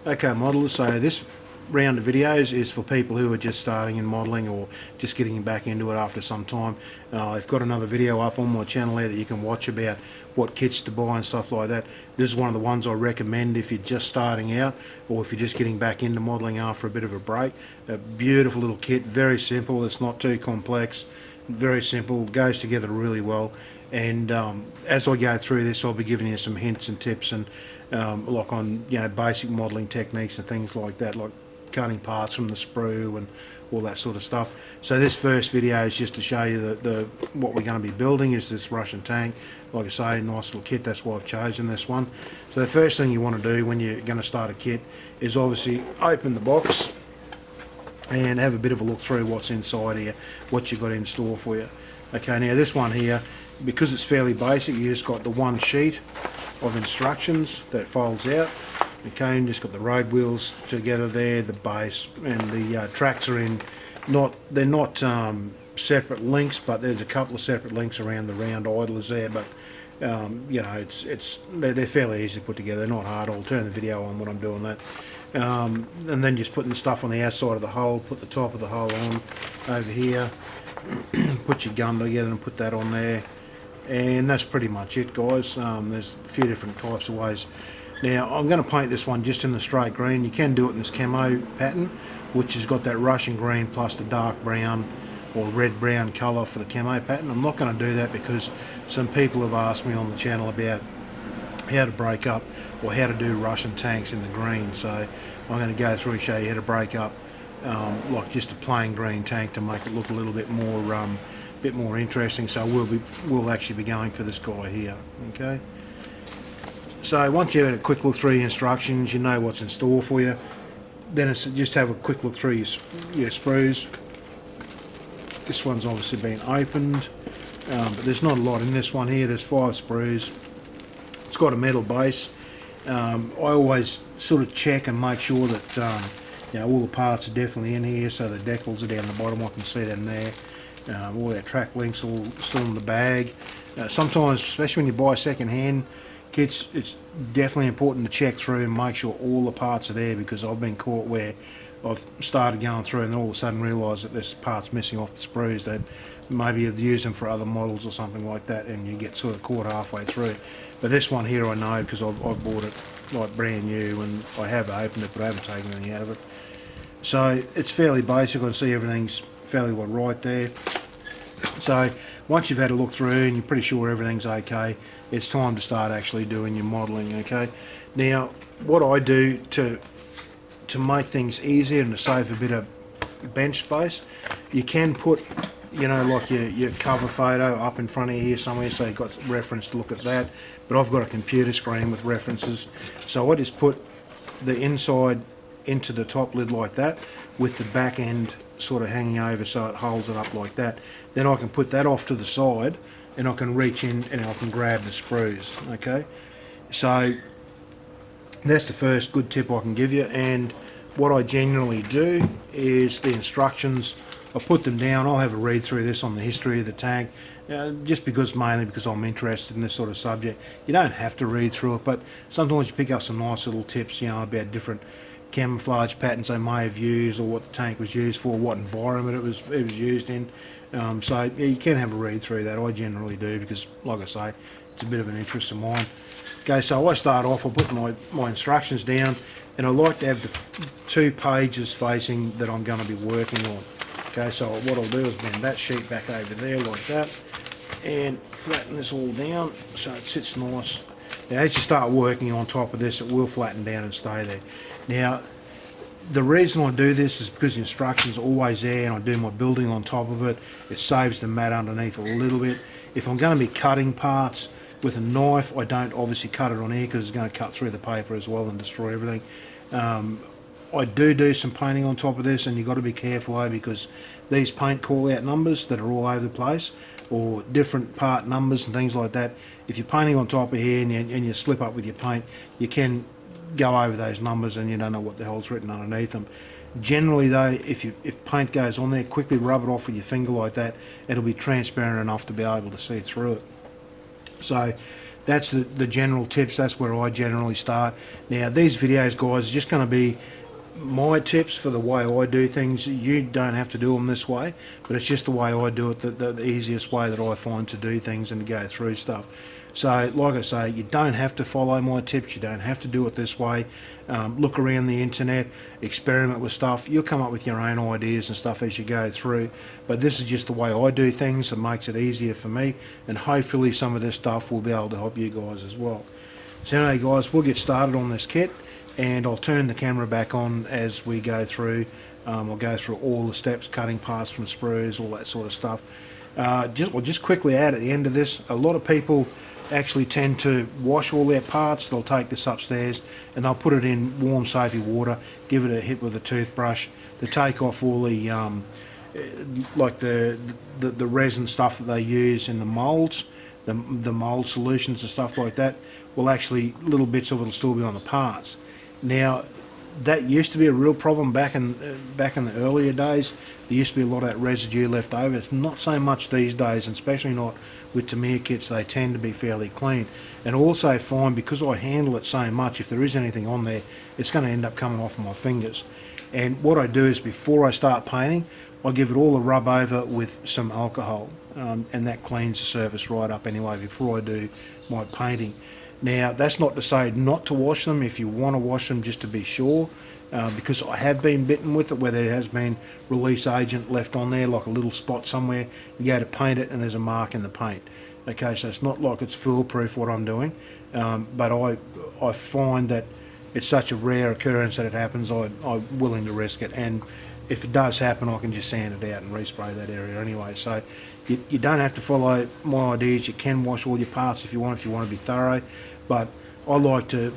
Okay, modelers, so this round of videos is for people who are just starting in modelling or just getting back into it after some time. I've got another video up on my channel there that you can watch about what kits to buy and stuff like that. This is one of the ones I recommend if you're just starting out or if you're just getting back into modelling after a bit of a break. A beautiful little kit, very simple, it's not too complex, very simple, goes together really well. And as I go through this, I'll be giving you some hints and tips and like on basic modelling techniques and things like that, like cutting parts from the sprue and all that sort of stuff. So this first video is just to show you what we're going to be building is this Russian tank. Like I say, nice little kit, that's why I've chosen this one. So the first thing you want to do when you're going to start a kit is obviously open the box and have a bit of a look through what's inside here, what you've got in store for you. Okay, now this one here, because it's fairly basic, you just got the one sheet of instructions that folds out. Okay, and just got the road wheels together there, the base, and the tracks are in. They're not separate links, but there's a couple of separate links around the round idlers there. But they're fairly easy to put together. They're not hard. I'll turn the video on when I'm doing that. And then just putting the stuff on the outside of the hole. Put the top of the hole on over here. Put your gun together and put that on there. And that's pretty much it, guys. There's a few different types of ways. Now I'm going to paint this one just in the straight green. You can do it in this camo pattern, which has got that Russian green plus the dark brown or red brown colour for the camo pattern. I'm not going to do that because some people have asked me on the channel about how to break up or how to do Russian tanks in the green. So I'm going to go through and show you how to break up like just a plain green tank to make it look a little bit more interesting. So we'll actually be going for this guy here. Okay. So once you've had a quick look through your instructions, you know what's in store for you. Then it's just have a quick look through your sprues. This one's obviously been opened, but there's not a lot in this one here. There's 5 sprues. It's got a metal base. I always sort of check and make sure that all the parts are definitely in here. So the decals are down the bottom. I can see them there. All our track links all still in the bag. Sometimes, especially when you buy second hand kits, it's definitely important to check through and make sure all the parts are there, because I've been caught where I've started going through and then all of a sudden realised that there's parts missing off the sprues that maybe you've used them for other models or something like that, and you get sort of caught halfway through. But this one here I know because I've bought it like brand new and I have opened it but I haven't taken anything out of it. So it's fairly basic. I can see everything's fairly well right there. So once you've had a look through and you're pretty sure everything's okay, it's time to start actually doing your modelling. Okay, now what I do to make things easier and to save a bit of bench space, you can put like your cover photo up in front of you here somewhere, so you've got reference to look at that. But I've got a computer screen with references, so I just put the inside into the top lid like that, with the back end sort of hanging over so it holds it up like that. Then I can put that off to the side and I can reach in and I can grab the sprues. Okay, so that's the first good tip I can give you. And what I generally do is the instructions, I put them down. I'll have a read through this on the history of the tank, mainly because I'm interested in this sort of subject. You don't have to read through it, but sometimes you pick up some nice little tips about different camouflage patterns they may have used, or what the tank was used for, what environment it was used in. So yeah, you can have a read through that. I generally do because, like I say, it's a bit of an interest of mine. Okay, so I start off, I put my instructions down, and I like to have the 2 pages facing that I'm going to be working on. Okay, so what I'll do is bend that sheet back over there like that, and flatten this all down so it sits nice. Now as you start working on top of this, it will flatten down and stay there. Now the reason I do this is because the instructions are always there and I do my building on top of it. It saves the mat underneath a little bit. If I'm going to be cutting parts with a knife, I don't obviously cut it on here because it's going to cut through the paper as well and destroy everything. I do some painting on top of this, and you've got to be careful because these paint call out numbers that are all over the place, or different part numbers and things like that. If you're painting on top of here and you slip up with your paint, you can go over those numbers and you don't know what the hell's written underneath them. Generally though, if paint goes on there, quickly rub it off with your finger like that. It'll be transparent enough to be able to see through it. So that's the general tips. That's where I generally start. Now these videos, guys, are just going to be my tips for the way I do things. You don't have to do them this way, but it's just the way I do it, the easiest way that I find to do things and to go through stuff. So like I say, you don't have to follow my tips, you don't have to do it this way. Look around the internet, experiment with stuff. You'll come up with your own ideas and stuff as you go through, but this is just the way I do things. It makes it easier for me, and hopefully some of this stuff will be able to help you guys as well. So anyway guys, we'll get started on this kit, and I'll turn the camera back on as we go through. I'll go through all the steps, cutting parts from sprues, all that sort of stuff. I'll just quickly add at the end of this, a lot of people actually tend to wash all their parts. They'll take this upstairs and they'll put it in warm soapy water, give it a hit with a toothbrush to take off all the like the resin stuff that they use in the molds, the mold solutions and stuff like that. Well, actually little bits of it will still be on the parts. Now that used to be a real problem back in the earlier days. There used to be a lot of that residue left over. It's not so much these days, and especially not with Tamiya kits. They tend to be fairly clean. And also find, because I handle it so much, if there is anything on there, it's going to end up coming off my fingers. And what I do is, before I start painting, I give it all a rub over with some alcohol, and that cleans the surface right up anyway before I do my painting. Now that's not to say not to wash them if you want to wash them, just to be sure, because I have been bitten with it where there has been release agent left on there, like a little spot somewhere. You go to paint it and there's a mark in the paint. Okay, so it's not like it's foolproof what I'm doing, but I find that it's such a rare occurrence that it happens. I'm willing to risk it, and if it does happen, I can just sand it out and respray that area anyway. So you don't have to follow my ideas. You can wash all your parts if you want to be thorough, but I like to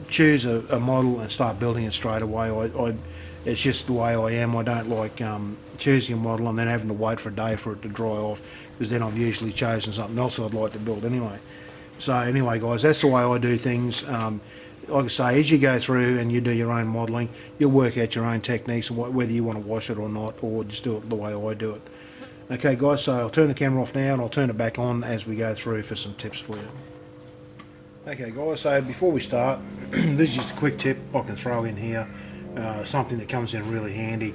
choose a model and start building it straight away. It's just the way I am. I don't like choosing a model and then having to wait for a day for it to dry off, because then I've usually chosen something else I'd like to build anyway. So anyway guys, that's the way I do things. Like I say, as you go through and you do your own modelling, you'll work out your own techniques and whether you want to wash it or not, or just do it the way I do it. Okay guys, so I'll turn the camera off now and I'll turn it back on as we go through for some tips for you. Okay guys, so before we start, this is just a quick tip I can throw in here, something that comes in really handy.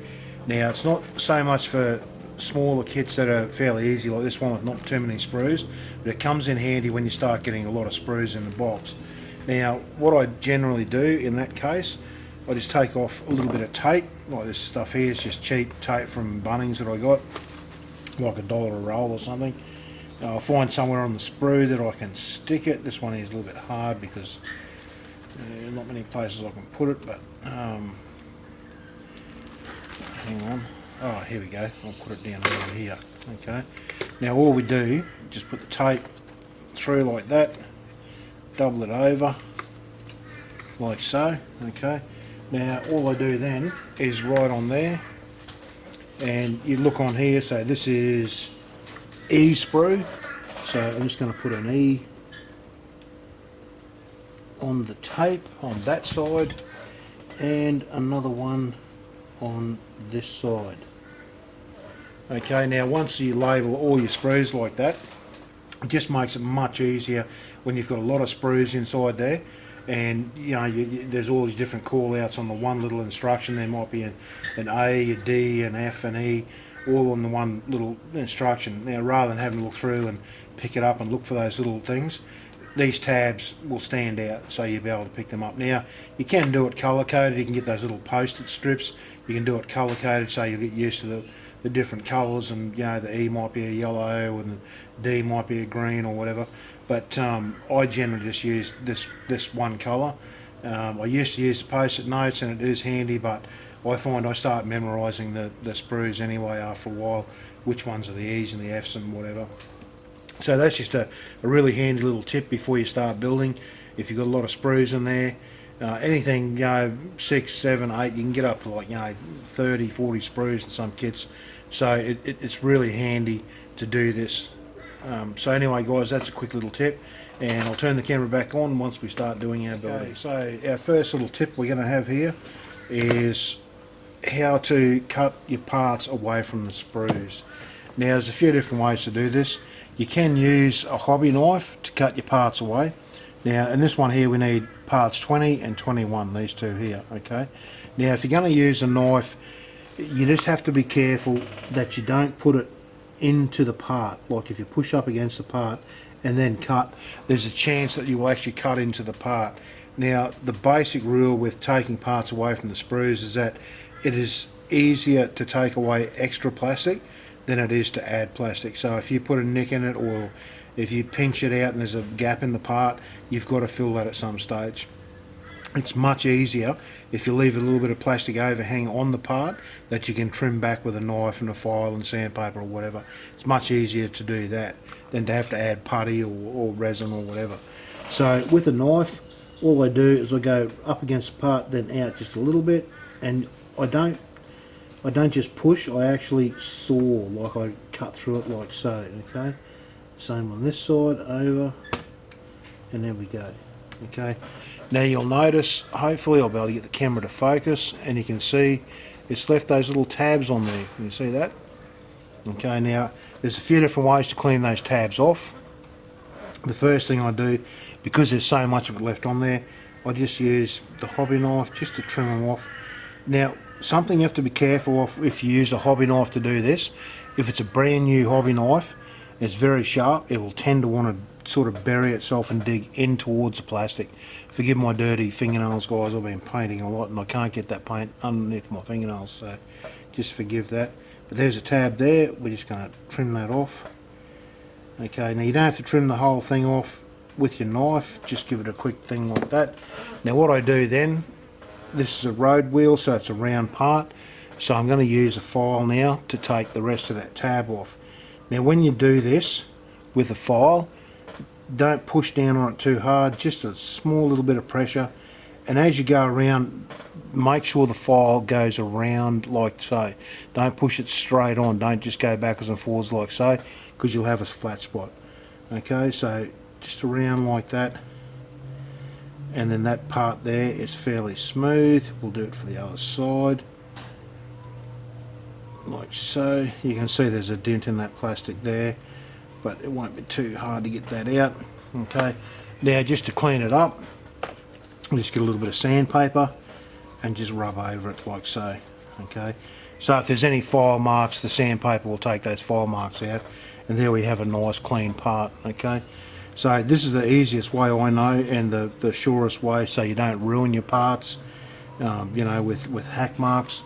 Now it's not so much for smaller kits that are fairly easy like this one with not too many sprues, but it comes in handy when you start getting a lot of sprues in the box. Now what I generally do in that case, I just take off a little bit of tape, like this stuff here. It's just cheap tape from Bunnings that I got, like $1 a roll or something. I'll find somewhere on the sprue that I can stick it. This one is a little bit hard because not many places I can put it, but hang on. Oh, here we go. I'll put it down over here. Okay. Now all we do, just put the tape through like that, double it over, like so. Okay. Now all I do then is right on there, and you look on here. So this is E sprue. So I'm just going to put an E on the tape on that side, and another one on this side. Okay, now once you label all your sprues like that, it just makes it much easier when you've got a lot of sprues inside there, and you know there's all these different call outs on the one little instruction. There might be an A, a D, an F, an E, all on the one little instruction. Now rather than having to look through and pick it up and look for those little things, these tabs will stand out, so you'll be able to pick them up. Now you can do it color coded. You can get those little post-it strips. You can do it color coded, so you'll get used to the different colors, and you know the E might be a yellow and the D might be a green or whatever. But I generally just use this one color. I used to use the post-it notes, and it is handy, but I find I start memorising the sprues anyway after a while, which ones are the E's and the F's and whatever. So that's just a really handy little tip before you start building. If you've got a lot of sprues in there, anything, you know, 6, 7, 8, you can get up to like, you know, 30, 40 sprues in some kits. So it's really handy to do this. So anyway guys, that's a quick little tip, and I'll turn the camera back on once we start doing our building. Okay, so our first little tip we're going to have here is how to cut your parts away from the sprues. Now there's a few different ways to do this. You can use a hobby knife to cut your parts away. Now in this one here we need parts 20 and 21, these two here, okay? Now if you're going to use a knife, you just have to be careful that you don't put it into the part. Like if you push up against the part and then cut, there's a chance that you will actually cut into the part. Now the basic rule with taking parts away from the sprues is that it is easier to take away extra plastic than it is to add plastic. So if you put a nick in it, or if you pinch it out and there's a gap in the part, you've got to fill that at some stage. It's much easier if you leave a little bit of plastic overhang on the part that you can trim back with a knife and a file and sandpaper or whatever. It's much easier to do that than to have to add putty or resin or whatever. So with a knife, all I do is I go up against the part, then out just a little bit, and I don't just push, I actually saw, like I cut through it like so, okay? Same on this side, over, and there we go, okay? Now you'll notice, hopefully I'll be able to get the camera to focus, and you can see it's left those little tabs on there. Can you see that? Okay, now there's a few different ways to clean those tabs off. The first thing I do, because there's so much of it left on there, I just use the hobby knife just to trim them off. Now, something you have to be careful of if you use a hobby knife to do this. If it's a brand new hobby knife, it's very sharp, it will tend to want to sort of bury itself and dig in towards the plastic. Forgive my dirty fingernails, guys, I've been painting a lot and I can't get that paint underneath my fingernails, so just forgive that. But there's a tab there, we're just going to trim that off. Okay, now you don't have to trim the whole thing off with your knife, just give it a quick thing like that. Now what I do then, this is a road wheel, so it's a round part, so I'm going to use a file now to take the rest of that tab off. Now when you do this with a file, don't push down on it too hard, just a small little bit of pressure, and as you go around, make sure the file goes around like so. Don't push it straight on, don't just go backwards and forwards like so, because you'll have a flat spot. Okay, so just around like that, and then that part there is fairly smooth. We'll do it for the other side like so. You can see there's a dent in that plastic there, but it won't be too hard to get that out. Okay, now just to clean it up, just get a little bit of sandpaper and just rub over it like so. Okay, so if there's any file marks, the sandpaper will take those file marks out, and there we have a nice clean part. Okay, so this is the easiest way I know, and the surest way, so you don't ruin your parts, you know, with hack marks.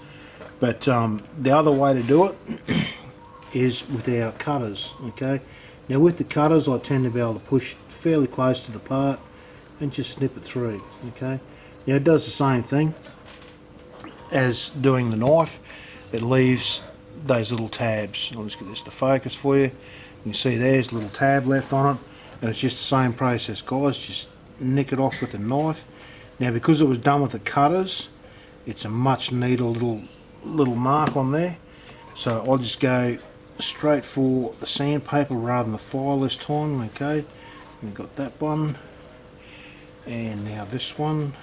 But the other way to do it is with our cutters. Okay, now with the cutters I tend to be able to push fairly close to the part and just snip it through. Okay, now it does the same thing as doing the knife. It leaves those little tabs. I'll just get this to focus for you. You can see there's a little tab left on it, and it's just the same process, guys. Just nick it off with the knife. Now because it was done with the cutters, it's a much neater little mark on there, so I'll just go straight for the sandpaper rather than the file this time. Okay, we've got that one, and now this one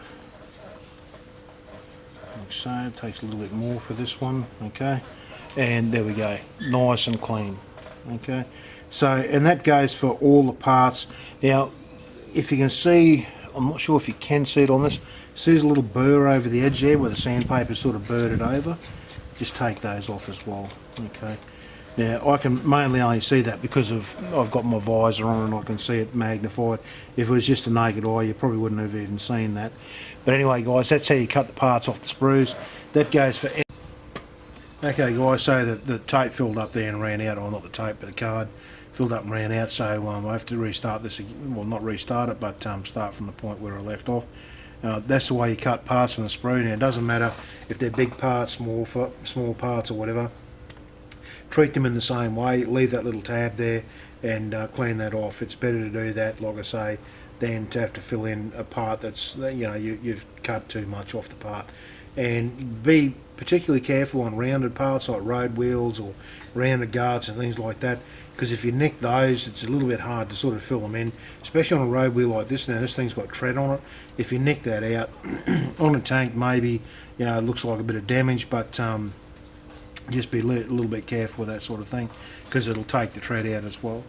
like so. It takes a little bit more for this one. Okay, and there we go, nice and clean. Okay, so, and that goes for all the parts. Now if you can see, I'm not sure if you can see it on this, see there's a little burr over the edge there where the sandpaper sort of burred it over. Just take those off as well. Okay, now I can mainly only see that because I've got my visor on and I can see it magnified. If it was just a naked eye, you probably wouldn't have even seen that. But anyway guys, that's how you cut the parts off the sprues. That goes for... Okay guys, so the tape filled up there and ran out, or not the tape but the card filled up and ran out, so I have to restart this again. Well, not restart it, but start from the point where I left off. That's the way you cut parts from the sprue. Now it doesn't matter if they're big parts, small parts or whatever, treat them in the same way. Leave that little tab there and clean that off. It's better to do that, like I say, than to have to fill in a part that's, you know, you've cut too much off the part. And be particularly careful on rounded parts like road wheels or rounded guards and things like that, because if you nick those, it's a little bit hard to sort of fill them in, especially on a road wheel like this. Now this thing's got tread on it. If you nick that out on a tank, maybe, you know, it looks like a bit of damage, but just be a little bit careful with that sort of thing, because it'll take the tread out as well.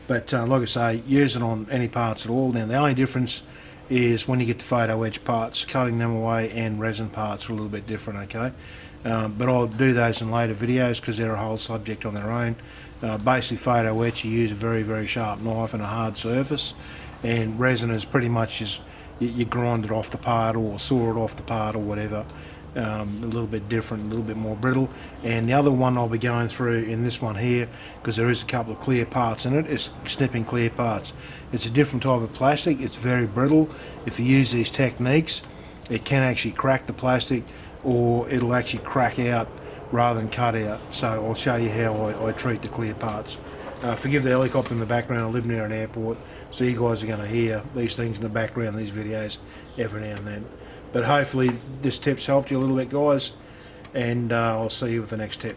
But like I say, use it on any parts at all. Now the only difference is when you get the photo edge parts, cutting them away, and resin parts are a little bit different, okay? But I'll do those in later videos because they're a whole subject on their own. Basically photo etch, you use a very, very sharp knife and a hard surface, and resin is pretty much just you grind it off the part or saw it off the part or whatever. A little bit different, a little bit more brittle. And the other one I'll be going through in this one here, because there is a couple of clear parts in it, is snipping clear parts. It's a different type of plastic, it's very brittle. If you use these techniques, it can actually crack the plastic, or it'll actually crack out rather than cut out. So I'll show you how I treat the clear parts. Forgive the helicopter in the background, I live near an airport, so you guys are going to hear these things in the background, these videos, every now and then. But hopefully this tip's helped you a little bit, guys, and I'll see you with the next tip.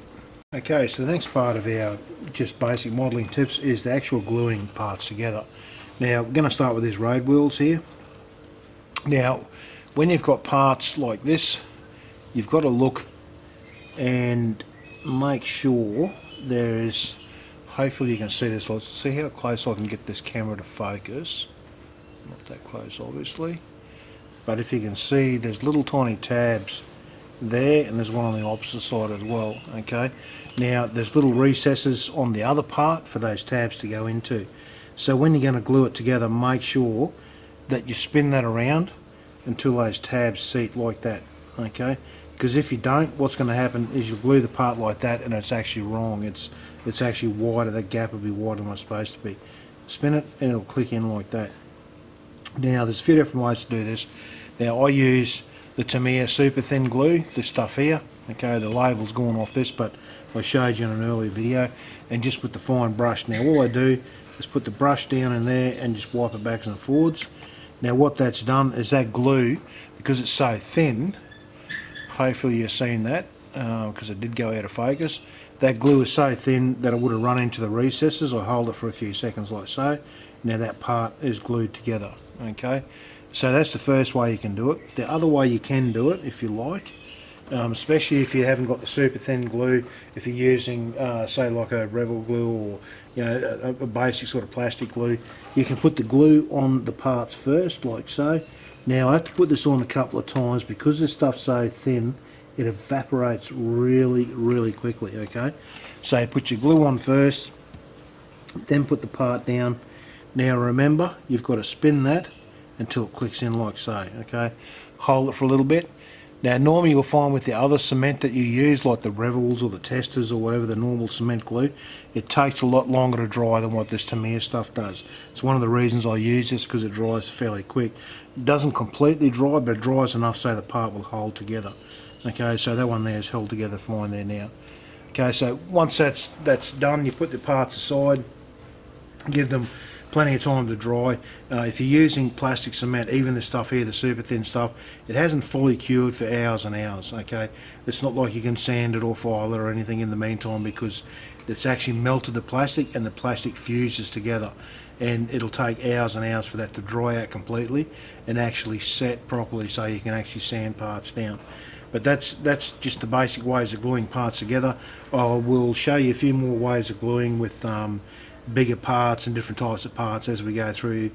Okay, so the next part of our just basic modelling tips is the actual gluing parts together. Now we're going to start with these road wheels here. Now when you've got parts like this, you've got to look and make sure there is, hopefully you can see this, let's see how close I can get this camera to focus. Not that close obviously, but if you can see there's little tiny tabs there, and there's one on the opposite side as well. Okay, now there's little recesses on the other part for those tabs to go into. So when you're going to glue it together, make sure that you spin that around until those tabs seat like that. Okay, because if you don't, what's going to happen is you'll glue the part like that and it's actually wrong. It's actually wider, that gap will be wider than it's supposed to be. Spin it and it'll click in like that. Now there's a few different ways to do this. Now I use the Tamiya super thin glue, this stuff here. Okay, the label's gone off this, but I showed you in an earlier video, and just with the fine brush. Now all I do is put the brush down in there and just wipe it back and forwards. Now what that's done is that glue, because it's so thin, hopefully you've seen that, because it did go out of focus. That glue is so thin that it would have run into the recesses. I hold it for a few seconds like so. Now that part is glued together. Okay, so that's the first way you can do it. The other way you can do it, if you like, especially if you haven't got the super thin glue, if you're using say like a Rebel glue, or you know, a basic sort of plastic glue, you can put the glue on the parts first like so. Now I have to put this on a couple of times because this stuff's so thin it evaporates really, really quickly. Okay, so you put your glue on first, then put the part down. Now remember, you've got to spin that until it clicks in like so. Okay, hold it for a little bit. Now normally you'll find with the other cement that you use, like the Revels or the Testers or whatever, the normal cement glue, it takes a lot longer to dry than what this Tamiya stuff does. It's one of the reasons I use this, because it dries fairly quick. It doesn't completely dry, but it dries enough so the part will hold together. Okay, so that one there is held together fine there now. Okay, so once that's done, you put the parts aside, give them plenty of time to dry. If you're using plastic cement, even the stuff here, the super thin stuff, it hasn't fully cured for hours and hours. Okay, it's not like you can sand it or file it or anything in the meantime, because it's actually melted the plastic and the plastic fuses together, and it'll take hours and hours for that to dry out completely and actually set properly so you can actually sand parts down. But that's just the basic ways of gluing parts together. I will show you a few more ways of gluing with bigger parts and different types of parts as we go through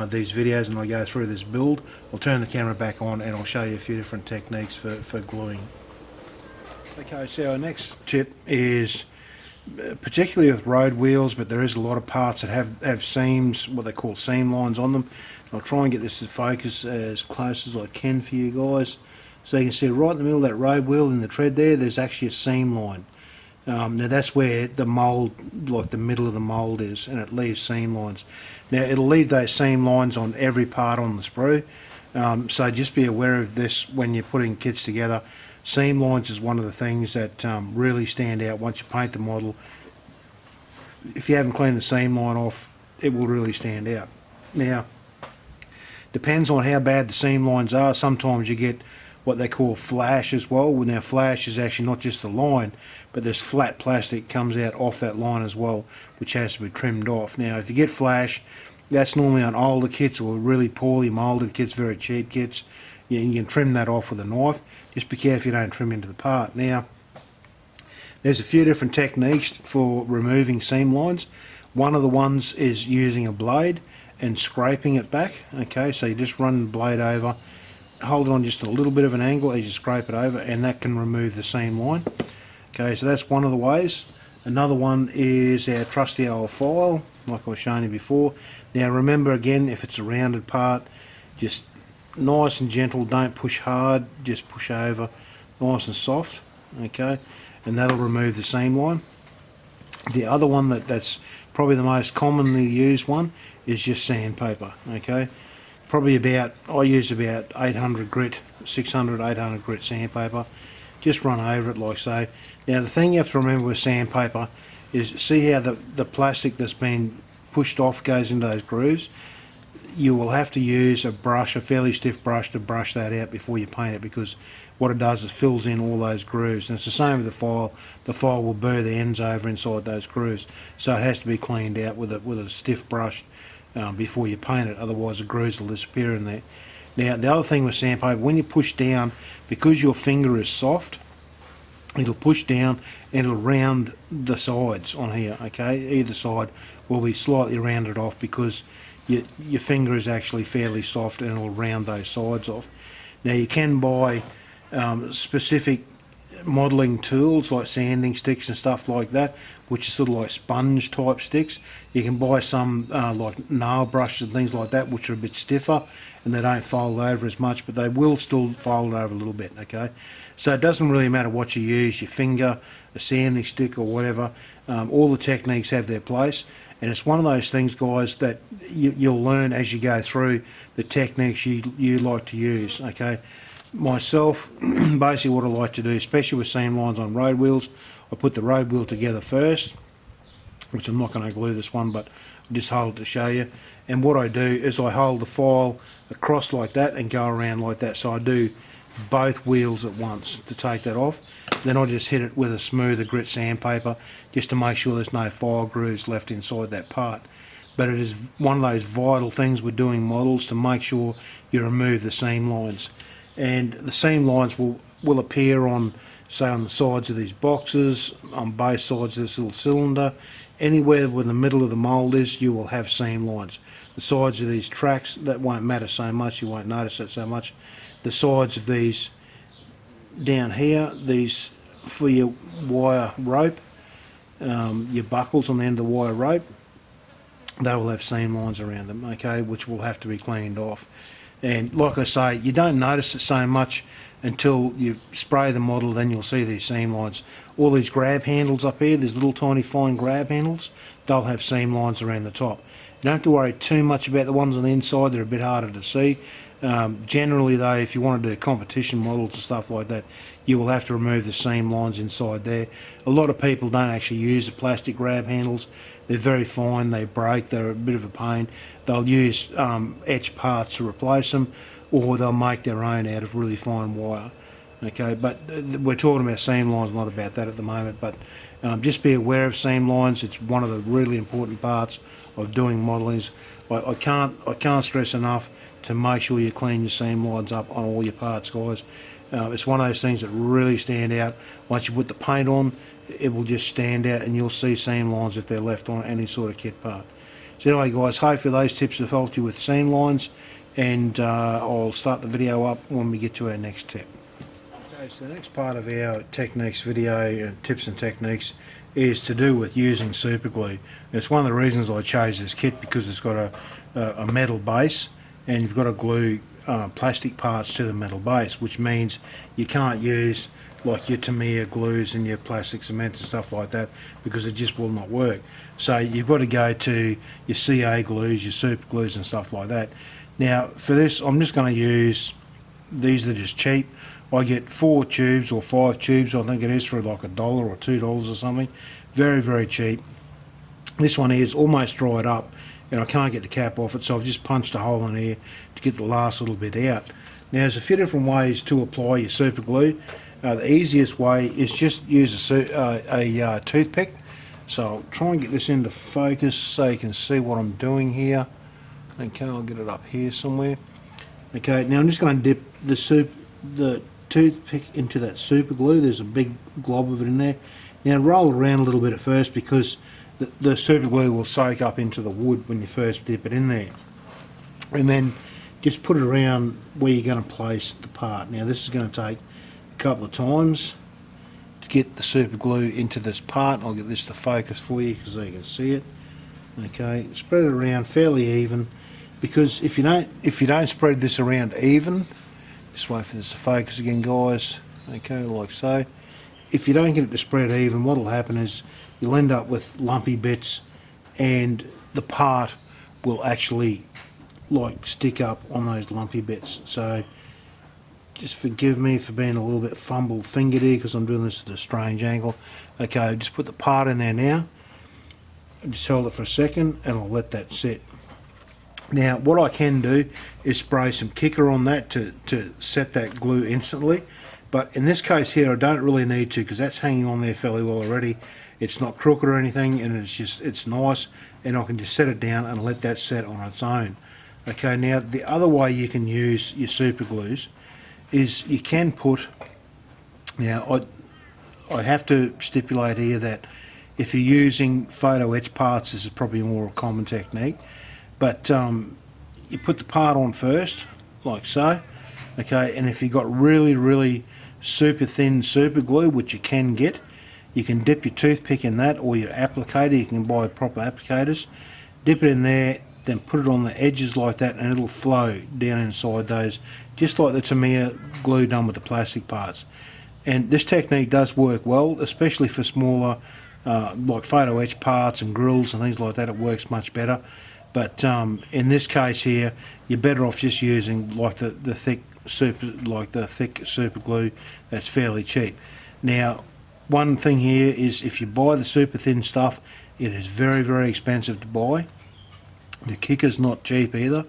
these videos and I go through this build. I'll turn the camera back on and I'll show you a few different techniques for gluing. Okay, so our next tip is particularly with road wheels, but there is a lot of parts that have seams, what they call seam lines on them. I'll try and get this to focus as close as I can for you guys. So you can see right in the middle of that road wheel in the tread there's actually a seam line. Now that's where the mould, like the middle of the mould is, and it leaves seam lines. Now it'll leave those seam lines on every part on the sprue, so just be aware of this when you're putting kits together. Seam lines is one of the things that really stand out once you paint the model. If you haven't cleaned the seam line off, it will really stand out. Now, depends on how bad the seam lines are. Sometimes you get what they call flash as well. Now flash is actually not just the line, but this flat plastic comes out off that line as well, which has to be trimmed off. Now if you get flash, that's normally on older kits or really poorly molded kits, very cheap kits. You can trim that off with a knife. Just be careful you don't trim into the part. Now there's a few different techniques for removing seam lines. One of the ones is using a blade and scraping it back. Okay, so you just run the blade over, hold it on just a little bit of an angle as you scrape it over, and that can remove the seam line. Okay, so that's one of the ways. Another one is our trusty old file, like I was showing you before. Now remember, again, if it's a rounded part, just nice and gentle, don't push hard, just push over nice and soft. Okay, and that'll remove the seam line. The other one that's probably the most commonly used one is just sandpaper. Okay, probably I use about 800 grit, 600, 800 grit sandpaper. Just run over it like so. Now the thing you have to remember with sandpaper is, see how the plastic that's been pushed off goes into those grooves? You will have to use a brush, a fairly stiff brush, to brush that out before you paint it, because what it does is fills in all those grooves. And it's the same with the file. The file will burr the ends over inside those grooves, so it has to be cleaned out with a stiff brush before you paint it, otherwise the grooves will disappear in there. Now the other thing with sandpaper, when you push down, because your finger is soft, it'll push down and it'll round the sides on here. Okay, either side will be slightly rounded off because your finger is actually fairly soft, and it'll round those sides off. Now you can buy specific modelling tools like sanding sticks and stuff like that, which is sort of like sponge type sticks. You can buy some like nail brushes and things like that, which are a bit stiffer and they don't fold over as much, but they will still fold over a little bit. Okay, so it doesn't really matter what you use, your finger, a sanding stick or whatever. All the techniques have their place, and it's one of those things, guys, that you'll learn as you go through the techniques you like to use. Okay, myself, basically what I like to do, especially with seam lines on road wheels, I put the road wheel together first, which I'm not going to glue this one, but I'll just hold it to show you. And what I do is I hold the file across like that and go around like that, so I do both wheels at once to take that off. Then I just hit it with a smoother grit sandpaper just to make sure there's no file grooves left inside that part. But it is one of those vital things with doing models, to make sure you remove the seam lines. And the seam lines will appear on, say, on the sides of these boxes, on both sides of this little cylinder. Anywhere where the middle of the mould is, you will have seam lines. The sides of these tracks, that won't matter so much, you won't notice it so much. The sides of these down here, these for your wire rope, your buckles on the end of the wire rope, they will have seam lines around them, okay, which will have to be cleaned off. And like I say, you don't notice it so much until you spray the model, then you'll see these seam lines. All these grab handles up here, these little tiny fine grab handles, they'll have seam lines around the top. You don't have to worry too much about the ones on the inside, they're a bit harder to see. Generally though, if you want to do competition models and stuff like that, you will have to remove the seam lines inside there. A lot of people don't actually use the plastic grab handles. They're very fine, they break, they're a bit of a pain. They'll use etched parts to replace them, or they'll make their own out of really fine wire. Okay, but we're talking about seam lines, not about that at the moment. But just be aware of seam lines. It's one of the really important parts of doing modelings. I can't stress enough to make sure you clean your seam lines up on all your parts, guys. It's one of those things that really stand out. Once you put the paint on, it will just stand out, and you'll see seam lines if they're left on any sort of kit part. So anyway, guys, hopefully those tips have helped you with seam lines, and I'll start the video up when we get to our next tip. Okay, so the next part of our techniques video, tips and techniques, is to do with using superglue. It's one of the reasons I chose this kit, because it's got a metal base, and you've got to glue plastic parts to the metal base, which means you can't use like your Tamiya glues and your plastic cement and stuff like that, because it just will not work. So you've got to go to your CA glues, your super glues and stuff like that. Now for this, I'm just going to use these. Are just cheap. I get 4 tubes or 5 tubes, I think it is, for like $1 or $2 or something. Very, very cheap. This one here is almost dried up and I can't get the cap off it, so I've just punched a hole in here to get the last little bit out. Now there's a few different ways to apply your super glue. The easiest way is just use a toothpick. So I'll try and get this into focus so you can see what I'm doing here. Okay, I'll get it up here somewhere. Okay, now I'm just going to dip the toothpick into that super glue. There's a big glob of it in there. Now roll it around a little bit at first, because the super glue will soak up into the wood when you first dip it in there. And then just put it around where you're going to place the part. Now this is going to take a couple of times to get the super glue into this part. I'll get this to focus for you so you can see it. Okay, spread it around fairly even, because if you don't spread this around even, just wait for this to focus again, guys. Okay, like so. If you don't get it to spread even, what will happen is you'll end up with lumpy bits, and the part will actually like stick up on those lumpy bits. So just forgive me for being a little bit fumble fingered here, because I'm doing this at a strange angle. Okay, just put the part in there now. Just hold it for a second and I'll let that sit. Now what I can do is spray some kicker on that to set that glue instantly, but in this case here I don't really need to, because that's hanging on there fairly well already. It's not crooked or anything, and it's nice, and I can just set it down and let that set on its own. Okay, now the other way you can use your super glues is you can put, now I have to stipulate here that if you're using photo etch parts, this is probably a more common technique, but you put the part on first, like so, okay, and if you've got really super thin super glue, which you can get, you can dip your toothpick in that, or your applicator. You can buy proper applicators, dip it in there, then put it on the edges like that, and it'll flow down inside those, just like the Tamiya glue done with the plastic parts. And this technique does work well, especially for smaller like photo etch parts and grills and things like that. It works much better, but in this case here you're better off just using like the thick super glue that's fairly cheap. Now one thing here is, if you buy the super thin stuff, it is very expensive to buy. The kicker's not cheap either,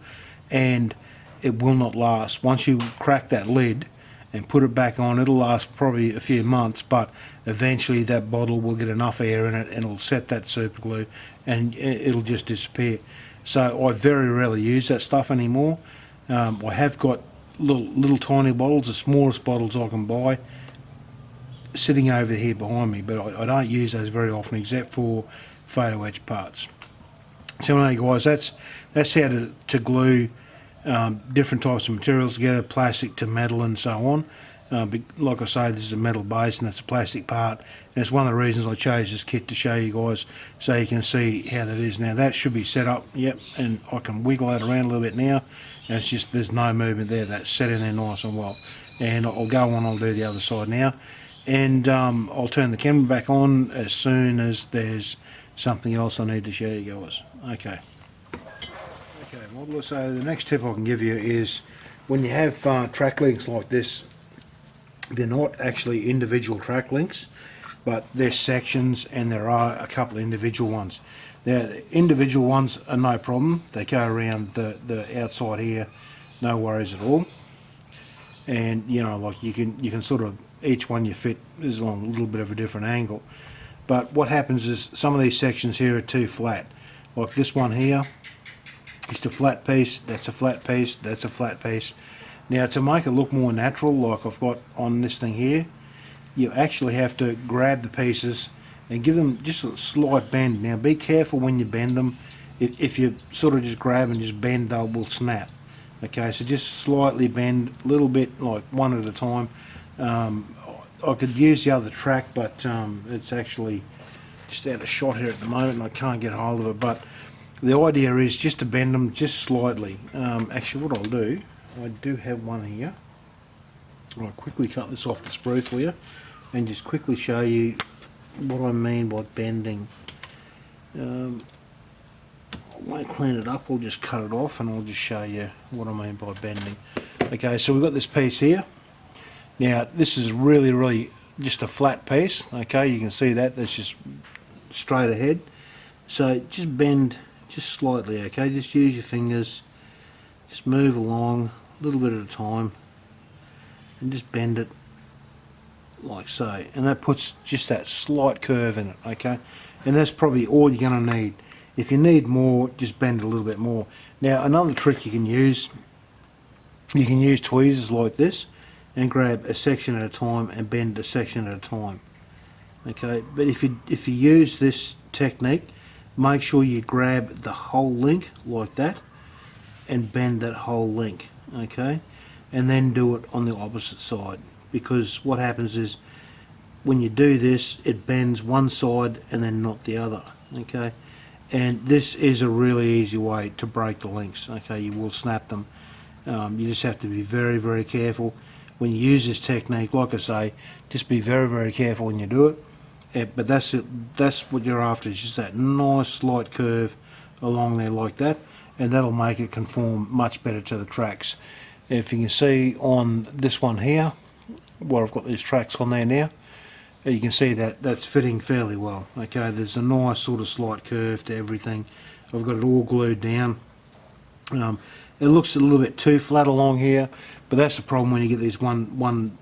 and it will not last. Once you crack that lid and put it back on, it'll last probably a few months, but eventually that bottle will get enough air in it and it'll set that super glue and it'll just disappear. So I very rarely use that stuff anymore. I have got little tiny bottles, the smallest bottles I can buy, sitting over here behind me, but I don't use those very often except for photo etch parts. So anyway guys, that's how to glue different types of materials together, plastic to metal and so on. Like I say, this is a metal base and that's a plastic part, and it's one of the reasons I chose this kit, to show you guys so you can see how that is. Now that should be set up, yep, and I can wiggle that around a little bit now, and it's just, there's no movement there, that's set in there nice and well. And I'll go on, I'll do the other side now, and I'll turn the camera back on as soon as there's something else I need to show you guys. Okay, modeler, so the next tip I can give you is, when you have track links like this, they're not actually individual track links, but they're sections, and there are a couple of individual ones. Now the individual ones are no problem, they go around the outside here, no worries at all. And you know, like you can sort of, each one you fit is on a little bit of a different angle. But what happens is, some of these sections here are too flat. Like this one here, just a flat piece, that's a flat piece, that's a flat piece. Now to make it look more natural, like I've got on this thing here, you actually have to grab the pieces and give them just a slight bend. Now be careful when you bend them. If you sort of just grab and just bend, they will snap. Okay, so just slightly bend, a little bit, like one at a time. I could use the other track, but it's actually just out of shot here at the moment and I can't get hold of it. But the idea is just to bend them just slightly. Actually, what I'll do, I do have one here. I'll quickly cut this off the sprue for you and just quickly show you what I mean by bending. I won't clean it up, I'll just cut it off and I'll just show you what I mean by bending. Okay, so we've got this piece here. Now this is really just a flat piece. Okay, you can see that, that's just straight ahead. So just bend just slightly, okay, just use your fingers, just move along a little bit at a time and just bend it like so, and that puts just that slight curve in it. Okay, and that's probably all you're going to need. If you need more, just bend a little bit more. Now another trick you can use tweezers like this and grab a section at a time and bend a section at a time. Okay, but if you use this technique, make sure you grab the whole link like that and bend that whole link, okay, and then do it on the opposite side, because what happens is when you do this it bends one side and then not the other, okay, and this is a really easy way to break the links, okay. You will snap them. You just have to be very, very careful when you use this technique. Like I say, just be very, very careful when you do it. But that's it. That's what you're after, is just that nice slight curve along there like that, and that'll make it conform much better to the tracks. If you can see on this one here, where I've got these tracks on there now, you can see that that's fitting fairly well. Okay, there's a nice sort of slight curve to everything. I've got it all glued down. It looks a little bit too flat along here, but that's the problem when you get these one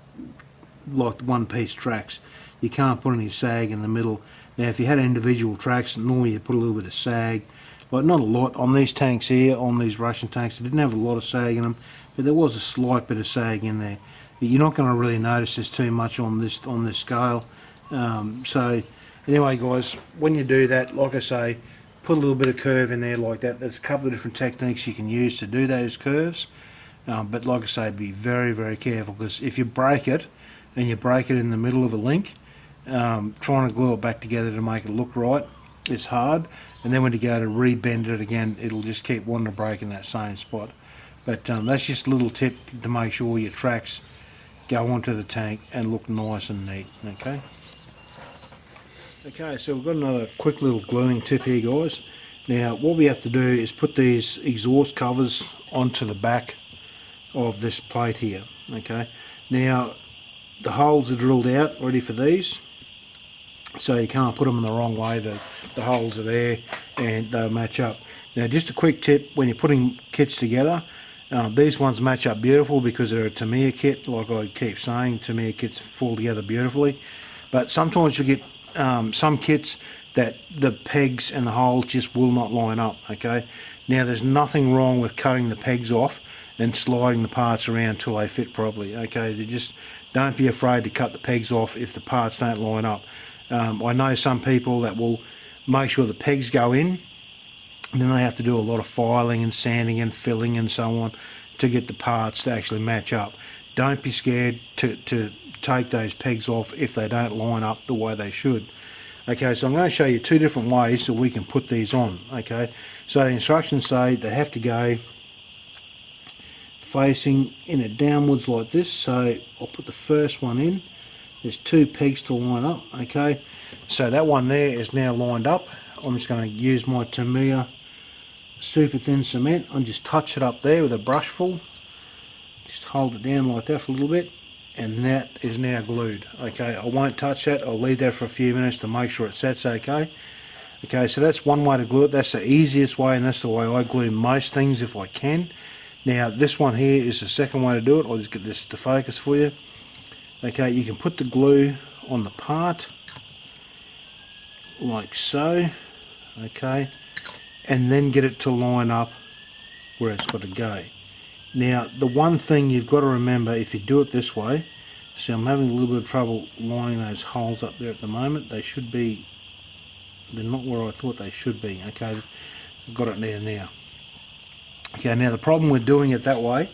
piece tracks. You can't put any sag in the middle. Now if you had individual tracks, normally you put a little bit of sag, but not a lot. On these tanks here, on these Russian tanks, they didn't have a lot of sag in them, but there was a slight bit of sag in there. But you're not going to really notice this too much on this scale. So anyway guys, when you do that, like I say, put a little bit of curve in there like that. There's a couple of different techniques you can use to do those curves, but like I say, be very, very careful, because if you break it and you break it in the middle of a link, trying to glue it back together to make it look right, it's hard, and then when you go to re-bend it again, it'll just keep wanting to break in that same spot. But that's just a little tip to make sure your tracks go onto the tank and look nice and neat. Okay, so we've got another quick little gluing tip here guys. Now what we have to do is put these exhaust covers onto the back of this plate here. Okay, now the holes are drilled out ready for these, so you can't put them in the wrong way. The holes are there and they'll match up. Now just a quick tip, when you're putting kits together, these ones match up beautiful because they're a Tamiya kit. Like I keep saying, Tamiya kits fall together beautifully, but sometimes you get some kits that the pegs and the holes just will not line up. Okay, now there's nothing wrong with cutting the pegs off and sliding the parts around until they fit properly. Okay, you just don't be afraid to cut the pegs off if the parts don't line up. I know some people that will make sure the pegs go in, and then they have to do a lot of filing and sanding and filling and so on to get the parts to actually match up. Don't be scared to take those pegs off if they don't line up the way they should. Okay, so I'm going to show you two different ways that we can put these on. Okay, so the instructions say they have to go facing in it downwards like this. So I'll put the first one in. There's two pegs to line up. Okay, so that one there is now lined up. I'm just going to use my Tamiya super thin cement and just touch it up there with a brush full. Just hold it down like that for a little bit, and that is now glued. Okay, I won't touch that. I'll leave that for a few minutes to make sure it sets okay. Okay, so that's one way to glue it. That's the easiest way, and that's the way I glue most things if I can. Now this one here is the second way to do it. I'll just get this to focus for you. Okay, you can put the glue on the part like so. Okay, and then get it to line up where it's got to go. Now the one thing you've got to remember, if you do it this way, see I'm having a little bit of trouble lining those holes up there at the moment. They're not where I thought they should be. Okay, I've got it there now. Okay, now the problem with doing it that way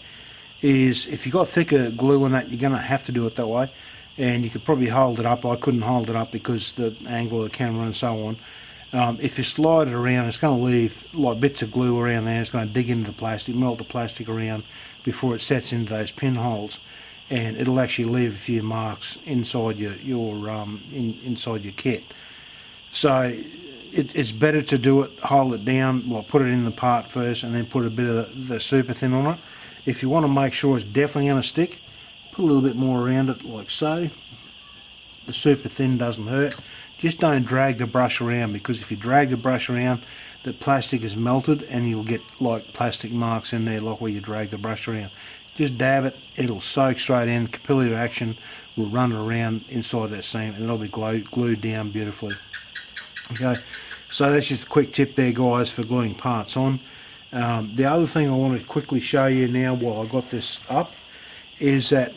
is if you've got thicker glue on that, you're going to have to do it that way, and you could probably hold it up. I couldn't hold it up because the angle of the camera and so on. If you slide it around, it's going to leave like bits of glue around there. It's going to dig into the plastic, melt the plastic around before it sets into those pinholes, and it'll actually leave a few marks inside inside your kit. So it's better to do it, hold it down, like put it in the part first, and then put a bit of the super thin on it. If you want to make sure it's definitely going to stick, put a little bit more around it like so. The super thin doesn't hurt. Just don't drag the brush around, because if you drag the brush around, the plastic is melted and you'll get like plastic marks in there like where you drag the brush around. Just dab it, it'll soak straight in, capillary action will run around inside that seam, and it'll be glued down beautifully. Okay, so that's just a quick tip there guys for gluing parts on. The other thing I want to quickly show you now while I got this up is that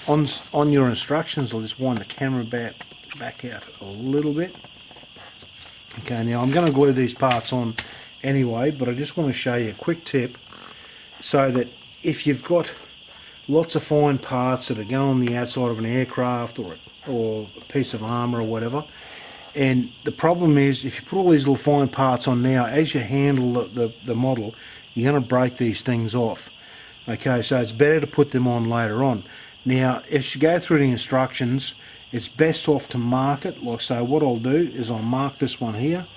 on your instructions, I'll just wind the camera back out a little bit. Okay, now I'm going to glue these parts on anyway, but I just want to show you a quick tip so that if you've got lots of fine parts that are going on the outside of an aircraft or a piece of armour or whatever, and the problem is if you put all these little fine parts on now, as you handle the model, you're going to break these things off. Okay, so it's better to put them on later on. Now, if you go through the instructions, it's best off to mark it. Like, so what I'll do is I'll mark this one here,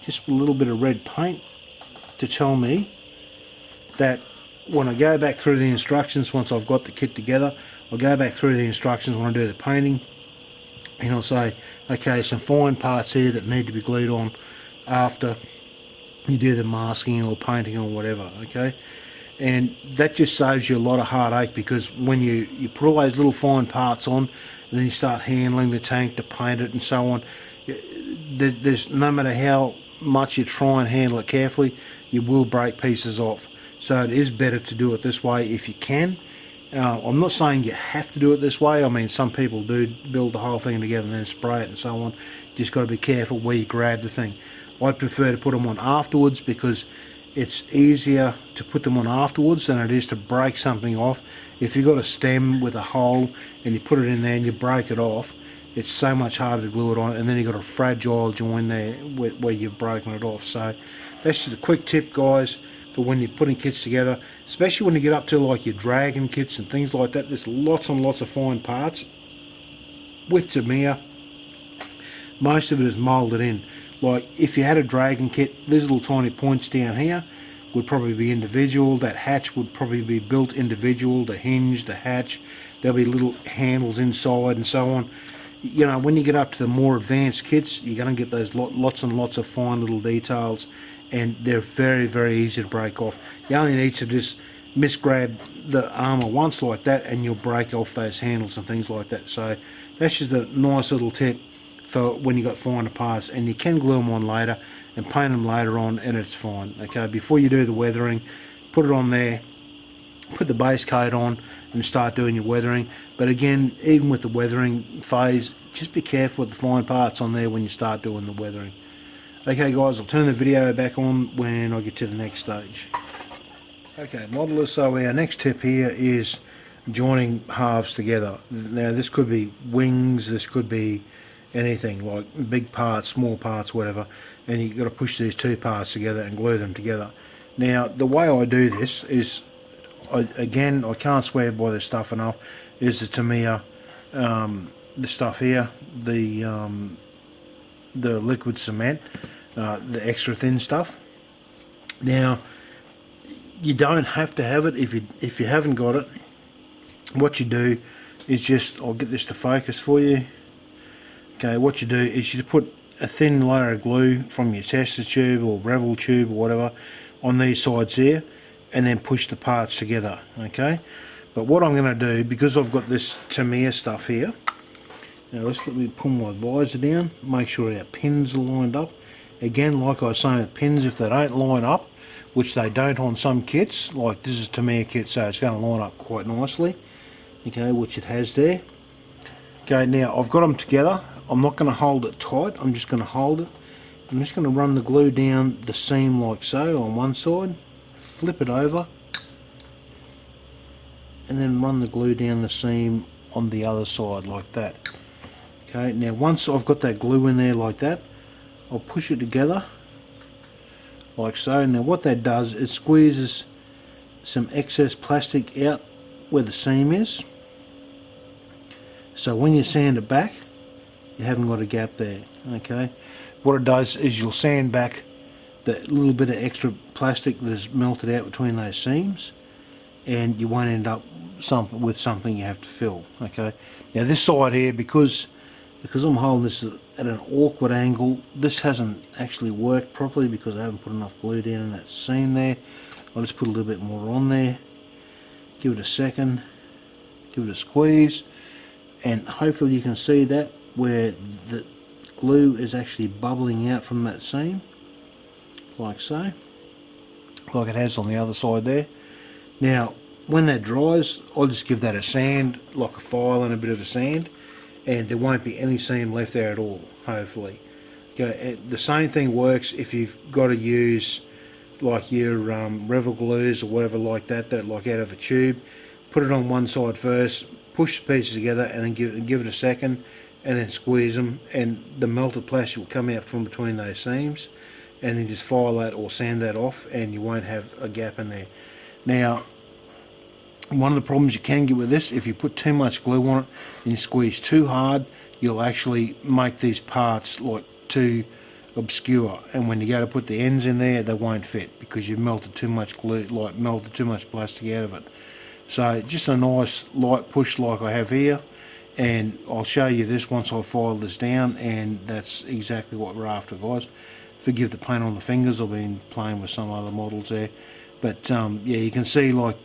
just a little bit of red paint to tell me that when I go back through the instructions, once I've got the kit together, I'll go back through the instructions when I do the painting, and I'll say, okay, some fine parts here that need to be glued on after you do the masking or painting or whatever, okay? And that just saves you a lot of heartache, because when you put all those little fine parts on and then you start handling the tank to paint it and so on, there's no matter how much you try and handle it carefully, you will break pieces off. So it is better to do it this way if you can. I'm not saying you have to do it this way. I mean, some people do build the whole thing together and then spray it and so on. Just got to be careful where you grab the thing. I prefer to put them on afterwards, because it's easier to put them on afterwards than it is to break something off. If you've got a stem with a hole and you put it in there and you break it off, it's so much harder to glue it on, and then you've got a fragile joint there where you've broken it off. So that's just a quick tip, guys, for when you're putting kits together, especially when you get up to like your dragon kits and things like that. There's lots and lots of fine parts. With Tamiya, most of it is moulded in. Like if you had a dragon kit, these little tiny points down here would probably be individual. That hatch would probably be built individual, the hinge, the hatch. There'll be little handles inside and so on. You know, when you get up to the more advanced kits, you're going to get those lots and lots of fine little details, and they're very, very easy to break off. You only need to just misgrab the armour once like that and you'll break off those handles and things like that. So that's just a nice little tip for when you got finer parts, and you can glue them on later and paint them later on and it's fine. Okay, before you do the weathering, put it on there, put the base coat on and start doing your weathering. But again, even with the weathering phase, just be careful with the fine parts on there when you start doing the weathering. Okay guys, I'll turn the video back on when I get to the next stage. Okay modelers, so our next tip here is joining halves together. Now this could be wings, this could be anything, like big parts, small parts, whatever, and you've got to push these two parts together and glue them together. Now the way I do this is, again, I can't swear by this stuff enough, is the Tamiya, the stuff here, the liquid cement, the extra thin stuff. Now you don't have to have it if you haven't got it. What you do is just, I'll get this to focus for you. Okay, what you do is you put a thin layer of glue from your tester tube or Revel tube or whatever on these sides here, and then push the parts together. Okay, but what I'm going to do, because I've got this Tamiya stuff here, now let me pull my visor down, make sure our pins are lined up. Again, like I was saying with pins, if they don't line up, which they don't on some kits, like this is a Tamiya kit, so it's going to line up quite nicely. Okay, which it has there. Okay, now I've got them together. I'm not going to hold it tight, I'm just going to hold it. I'm just going to run the glue down the seam like so on one side, flip it over, and then run the glue down the seam on the other side like that. Okay, now once I've got that glue in there like that, I'll push it together like so. Now what that does, it squeezes some excess plastic out where the seam is, so when you sand it back, you haven't got a gap there. Okay, what it does is you'll sand back the little bit of extra plastic that is melted out between those seams, and you won't end up with something you have to fill. Okay, now this side here, because I'm holding this at an awkward angle, this hasn't actually worked properly because I haven't put enough glue down in that seam there. I'll just put a little bit more on there, give it a second, give it a squeeze, and hopefully you can see that where the glue is actually bubbling out from that seam, like so, like it has on the other side there. Now when that dries, I'll just give that a sand, like a file and a bit of a sand, and there won't be any seam left there at all, hopefully. Okay, the same thing works if you've got to use like your revel glues or whatever like that, like out of a tube. Put it on one side first, push the pieces together, and then give it a second, and then squeeze them, and the melted plastic will come out from between those seams, and then just file that or sand that off, and you won't have a gap in there. Now, one of the problems you can get with this, if you put too much glue on it and you squeeze too hard, you'll actually make these parts like too obscure, and when you go to put the ends in there, they won't fit because you've melted too much glue, like melted too much plastic out of it. So just a nice light push like I have here, and I'll show you this once I file this down, and that's exactly what we're after, guys. Forgive the paint on the fingers, I've been playing with some other models there, but yeah, you can see like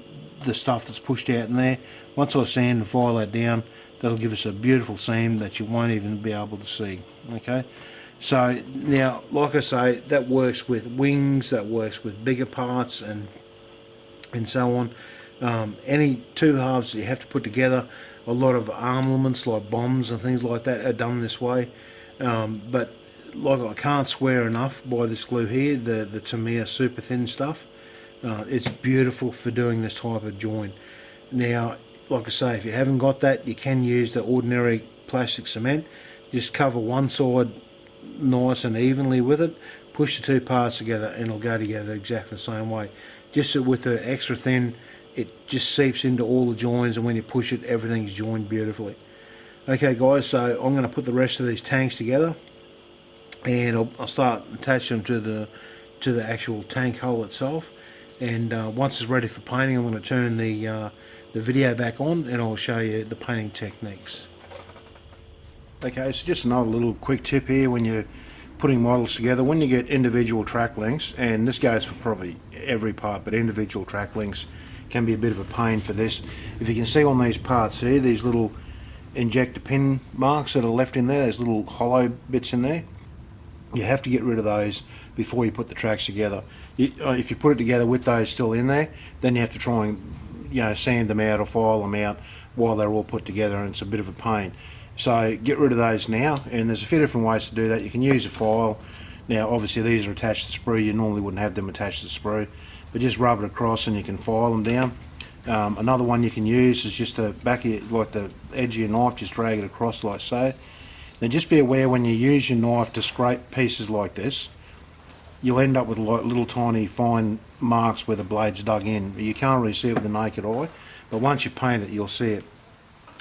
the stuff that's pushed out in there. Once I sand and file that down, that'll give us a beautiful seam that you won't even be able to see. Okay, so now like I say, that works with wings, that works with bigger parts, and so on. Any two halves that you have to put together, a lot of armaments like bombs and things like that are done this way, but like I can't swear enough by this glue here, the Tamiya super thin stuff. It's beautiful for doing this type of join. Now, like I say, if you haven't got that, you can use the ordinary plastic cement. Just cover one side nice and evenly with it, push the two parts together, and it'll go together exactly the same way. Just with the extra thin, it just seeps into all the joins, and when you push it, everything's joined beautifully. Okay guys, so I'm going to put the rest of these tanks together, and I'll start attaching them to the actual tank hull itself. And once it's ready for painting, I'm going to turn the video back on, and I'll show you the painting techniques. Okay, so just another little quick tip here when you're putting models together. When you get individual track lengths, and this goes for probably every part, but individual track lengths can be a bit of a pain for this. If you can see on these parts here, these little injector pin marks that are left in there, there's little hollow bits in there. You have to get rid of those before you put the tracks together. If you put it together with those still in there, then you have to try and sand them out or file them out while they're all put together, and it's a bit of a pain. So get rid of those now, and there's a few different ways to do that. You can use a file. Now obviously these are attached to sprue, you normally wouldn't have them attached to sprue, but just rub it across and you can file them down. Another one you can use is just the back of your, like the edge of your knife, just drag it across like so. Now just be aware when you use your knife to scrape pieces like this, you'll end up with like little tiny fine marks where the blade's dug in. You can't really see it with the naked eye, but once you paint it, you'll see it.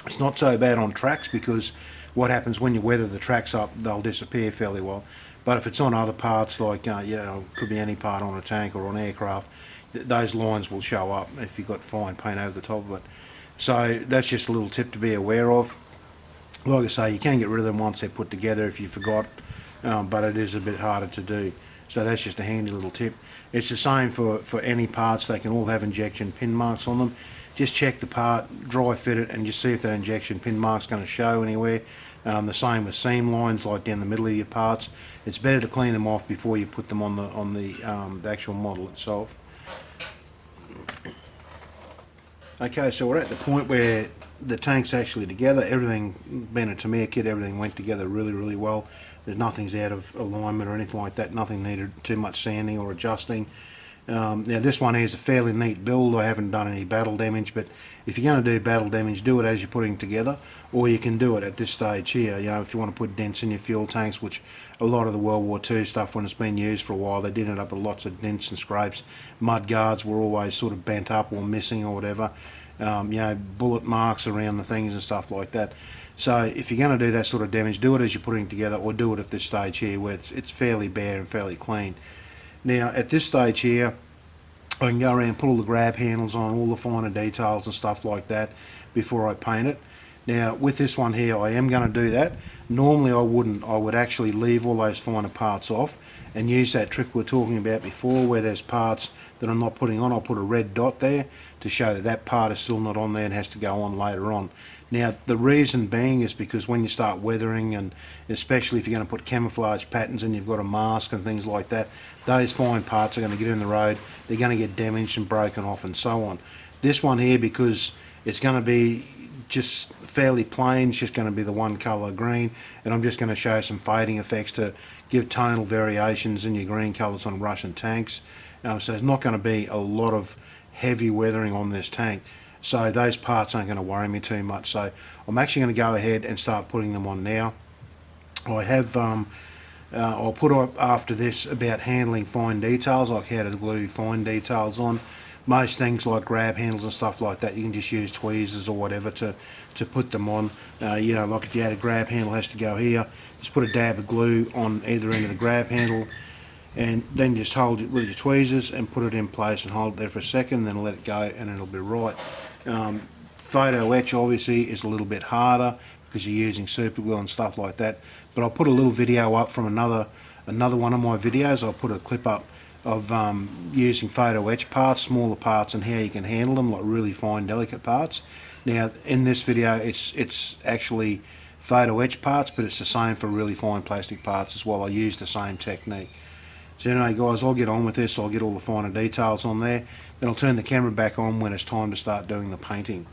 It's not so bad on tracks, because what happens when you weather the tracks up, they'll disappear fairly well. But if it's on other parts, like it could be any part on a tank or on aircraft, those lines will show up if you've got fine paint over the top of it. So that's just a little tip to be aware of. Like I say, you can get rid of them once they're put together if you forgot, but it is a bit harder to do. So that's just a handy little tip. It's the same for any parts. They can all have injection pin marks on them. Just check the part, dry fit it, and just see if that injection pin mark's going to show anywhere. The same with seam lines, like down the middle of your parts. It's better to clean them off before you put them on the actual model itself. Okay, so we're at the point where the tank's actually together. Everything, being a Tamiya kit, everything went together really well. There's nothing's out of alignment or anything like that. Nothing needed too much sanding or adjusting. Now this one here is a fairly neat build. I haven't done any battle damage, but if you're going to do battle damage, do it as you're putting it together, or you can do it at this stage here. If you want to put dents in your fuel tanks, which a lot of the World War II stuff, when it's been used for a while, they did end up with lots of dents and scrapes. Mud guards were always sort of bent up or missing or whatever. Bullet marks around the things and stuff like that. So if you're going to do that sort of damage, do it as you're putting it together, or do it at this stage here where it's fairly bare and fairly clean. Now at this stage here, I can go around and put all the grab handles on, all the finer details and stuff like that before I paint it. Now with this one here, I am going to do that. Normally I wouldn't. I would actually leave all those finer parts off and use that trick we were talking about before, where there's parts that I'm not putting on. I'll put a red dot there to show that that part is still not on there and has to go on later on. Now the reason being is because when you start weathering, and especially if you're going to put camouflage patterns and you've got a mask and things like that, those fine parts are going to get in the road, they're going to get damaged and broken off and so on. This one here, because it's going to be just fairly plain, it's just going to be the one colour green, and I'm just going to show some fading effects to give tonal variations in your green colours on Russian tanks. So there's not going to be a lot of heavy weathering on this tank, so those parts aren't going to worry me too much. So I'm actually going to go ahead and start putting them on now. I have I'll put up after this about handling fine details, like how to glue fine details on. Most things like grab handles and stuff like that, you can just use tweezers or whatever to put them on. You know, like if you had a grab handle has to go here, just put a dab of glue on either end of the grab handle, and then just hold it with your tweezers and put it in place and hold it there for a second, then let it go and it'll be right. Photo etch obviously is a little bit harder because you're using super glue and stuff like that, but I'll put a little video up from another one of my videos. I'll put a clip up of using photo etch parts, smaller parts, and how you can handle them, like really fine delicate parts. Now in this video it's actually photo etch parts, but it's the same for really fine plastic parts as well. I use the same technique. So anyway guys, I'll get on with this. I'll get all the finer details on there, then I'll turn the camera back on when it's time to start doing the painting.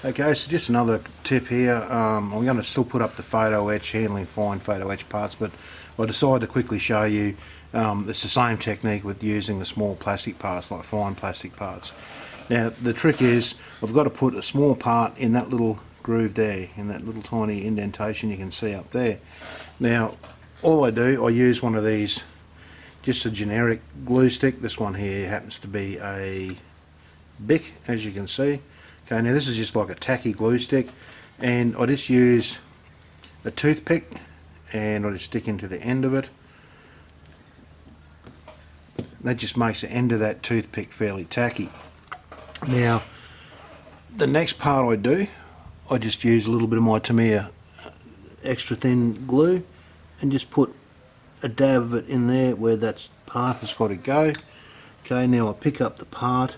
Okay, so just another tip here. I'm going to still put up the photo etch, handling fine photo etch parts, but I decided to quickly show you it's the same technique with using the small plastic parts, like fine plastic parts. Now the trick is I've got to put a small part in that little groove there, in that little tiny indentation you can see up there. Now all I do, I use one of these, just a generic glue stick. This one here happens to be a Bic, as you can see. Okay, now this is just like a tacky glue stick, and I just use a toothpick and I just stick into the end of it. That just makes the end of that toothpick fairly tacky. Now the next part I do, I just use a little bit of my Tamiya extra thin glue and just put a dab of it in there where that part has got to go. Okay, now I pick up the part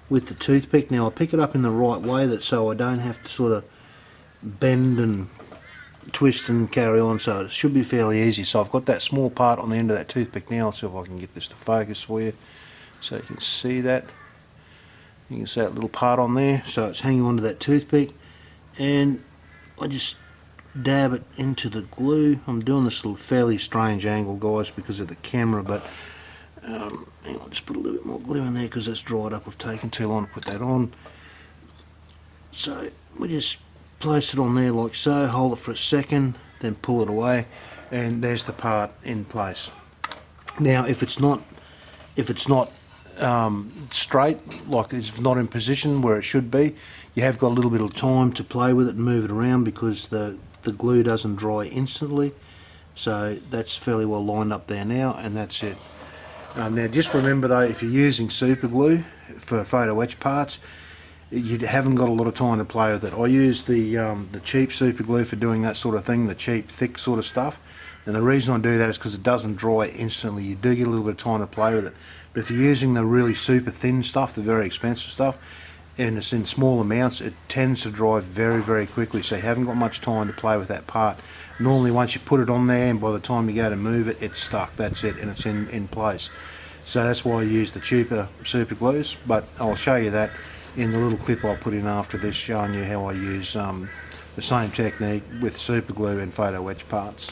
with the toothpick. Now I pick it up in the right way, that so I don't have to sort of bend and twist and carry on, so it should be fairly easy. So I've got that small part on the end of that toothpick now. I'll see if I can get this to focus for you so you can see that. You can see that little part on there, so it's hanging onto that toothpick, and I just dab it into the glue. I'm doing this little fairly strange angle guys because of the camera, but hang on, just put a little bit more glue in there because that's dried up. I've taken too long to put that on. So we just place it on there like so, hold it for a second, then pull it away, and there's the part in place. Now if it's not straight, like it's not in position where it should be, you have got a little bit of time to play with it and move it around because the glue doesn't dry instantly. So that's fairly well lined up there now, and that's it. Now just remember though, if you're using super glue for photo etch parts, you haven't got a lot of time to play with it. I use the cheap super glue for doing that sort of thing, the cheap thick sort of stuff, and the reason I do that is because it doesn't dry instantly. You do get a little bit of time to play with it, but if you're using the really super thin stuff, the very expensive stuff, and it's in small amounts, it tends to dry very, very quickly, so you haven't got much time to play with that part. Normally once you put it on there, and by the time you go to move it, it's stuck, that's it, and it's in place. So that's why I use the cheaper super glues, but I'll show you that in the little clip I'll put in after this, showing you how I use the same technique with super glue and photo etch parts.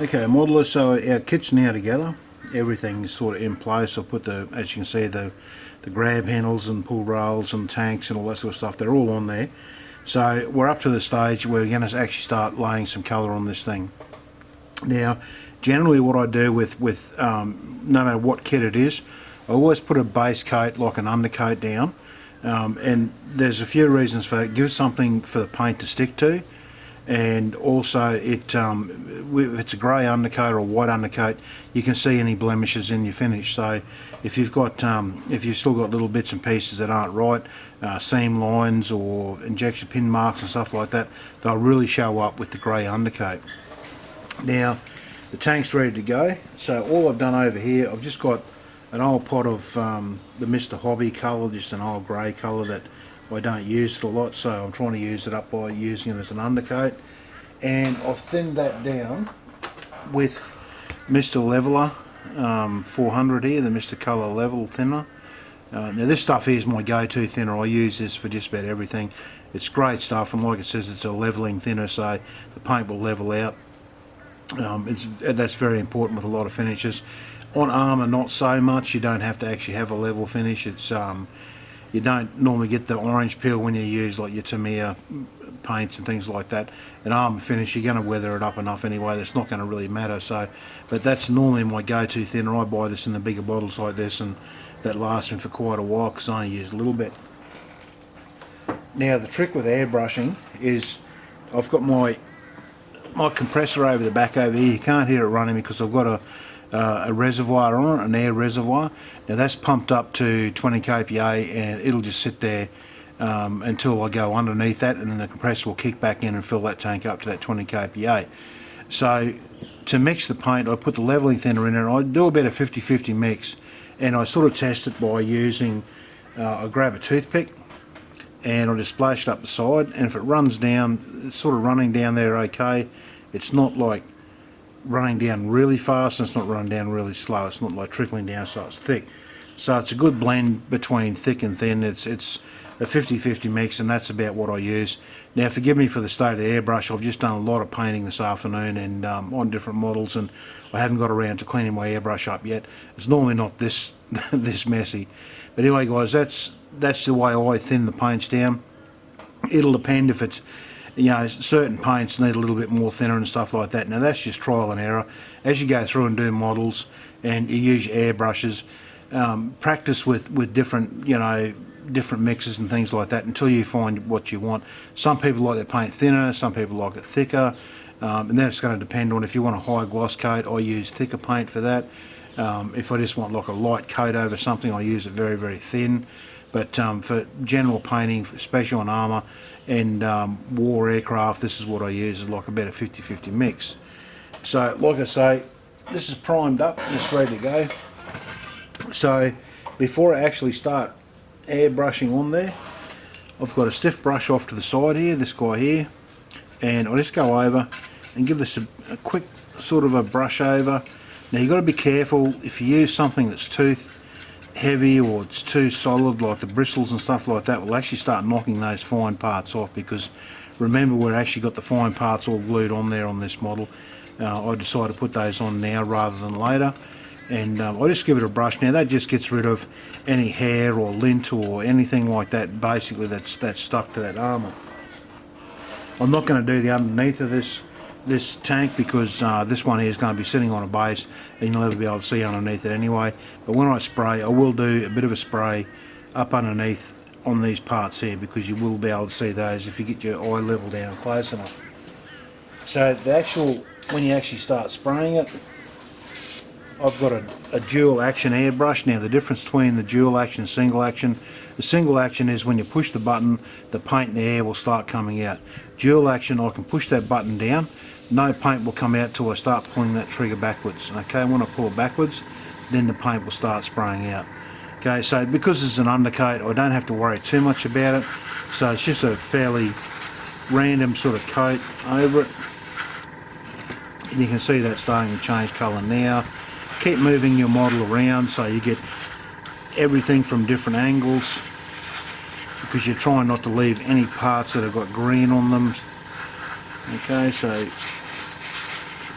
Okay, modeler, so our kit's now together. Everything's sort of in place. I'll put as you can see, the grab handles and pull rails and tanks and all that sort of stuff, they're all on there. So we're up to the stage where we're going to actually start laying some colour on this thing. Now generally what I do with no matter what kit it is, I always put a base coat, like an undercoat down, and there's a few reasons for that. It gives something for the paint to stick to, and also if it's a grey undercoat or a white undercoat, you can see any blemishes in your finish. So if you've still got little bits and pieces that aren't right, seam lines or injection pin marks and stuff like that, they'll really show up with the grey undercoat. Now the tank's ready to go, so all I've done over here, I've just got an old pot of the Mr. Hobby colour, just an old grey colour that I don't use it a lot, so I'm trying to use it up by using it as an undercoat, and I've thinned that down with Mr. Leveler 400 here, the Mr. Colour Level Thinner. Now this stuff here is my go-to thinner. I use this for just about everything. It's great stuff, and like it says, it's a leveling thinner, so the paint will level out. That's very important with a lot of finishes. On armour, not so much. You don't have to actually have a level finish. It's you don't normally get the orange peel when you use like your Tamiya paints and things like that. An armour finish, you're going to weather it up enough anyway. That's not going to really matter. So, but that's normally my go-to thinner. I buy this in the bigger bottles like this, and that lasts me for quite a while because I only use a little bit. Now the trick with airbrushing is I've got my compressor over the back over here. You can't hear it running because I've got a reservoir on it, an air reservoir. Now that's pumped up to 20 kPa, and it'll just sit there until I go underneath that, and then the compressor will kick back in and fill that tank up to that 20 kPa. So to mix the paint, I put the leveling thinner in, and I do about a 50-50 mix, and I sort of test it by using I grab a toothpick and I'll just splash it up the side, and if it runs down, it's sort of running down there okay. It's not like running down really fast, and it's not running down really slow. It's not like trickling down so it's thick. So it's a good blend between thick and thin. It's a 50-50 mix, and that's about what I use. Now forgive me for the state of the airbrush. I've just done a lot of painting this afternoon, and on different models, and I haven't got around to cleaning my airbrush up yet. It's normally not this this messy. But anyway guys, that's the way I thin the paints down. It'll depend if it's, you know, certain paints need a little bit more thinner and stuff like that. Now that's just trial and error. As you go through and do models and you use your airbrushes, practice with different, you know, different mixes and things like that until you find what you want. Some people like their paint thinner, some people like it thicker, and then it's going to depend on if you want a high gloss coat. I use thicker paint for that. If I just want like a light coat over something, I use it very, very thin. But for general painting, especially on armour and war aircraft, this is what I use, is like about a 50-50 mix. So like I say, this is primed up, it's ready to go. So before I actually start airbrushing on there, I've got a stiff brush off to the side here, this guy here, and I'll just go over and give this a quick sort of a brush over. Now you've got to be careful if you use something that's too heavy or it's too solid, like the bristles and stuff like that will actually start knocking those fine parts off, because remember we've actually got the fine parts all glued on there on this model. I decided to put those on now rather than later, and I just give it a brush. Now that just gets rid of any hair or lint or anything like that basically that's stuck to that armour. I'm not going to do the underneath of this tank because this one here is going to be sitting on a base and you'll never be able to see underneath it anyway. But when I spray, I will do a bit of a spray up underneath on these parts here, because you will be able to see those if you get your eye level down close enough. So the actual, when you actually start spraying it, I've got a dual action airbrush. Now the difference between the dual action and single action, the single action is when you push the button, the paint and the air will start coming out. Dual action, I can push that button down, no paint will come out till I start pulling that trigger backwards. Okay, when I pull it backwards, then the paint will start spraying out. Okay, so because it's an undercoat, I don't have to worry too much about it. So it's just a fairly random sort of coat over it. And you can see that starting to change colour now. Keep moving your model around so you get everything from different angles, because you're trying not to leave any parts that have got green on them. Okay, so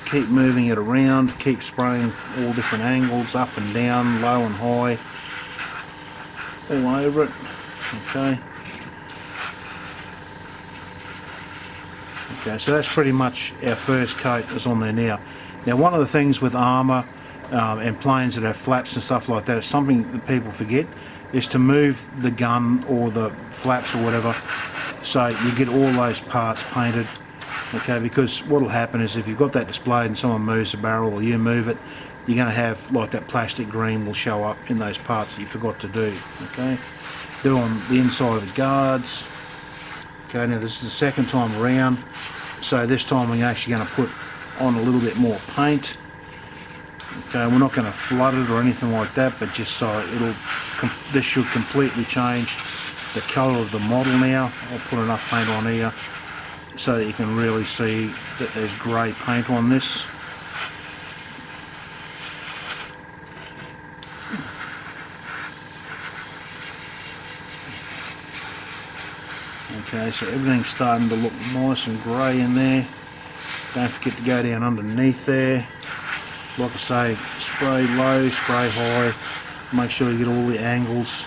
keep moving it around, keep spraying all different angles, up and down, low and high, all over it. Okay. Okay, so that's pretty much our first coat is on there now. Now one of the things with armour and planes that have flaps and stuff like that, it's something that people forget, is to move the gun or the flaps or whatever so you get all those parts painted. Okay, because what will happen is if you've got that displayed and someone moves the barrel or you move it, you're going to have like that plastic green will show up in those parts that you forgot to do. Okay, do on the inside of the guards. Okay, now this is the second time around, so this time we're actually going to put on a little bit more paint. Okay, we're not going to flood it or anything like that, but just so this should completely change the colour of the model now. I'll put enough paint on here so that you can really see that there's grey paint on this. Okay, so everything's starting to look nice and grey in there. Don't forget to go down underneath there. Like I say, spray low, spray high. Make sure you get all the angles.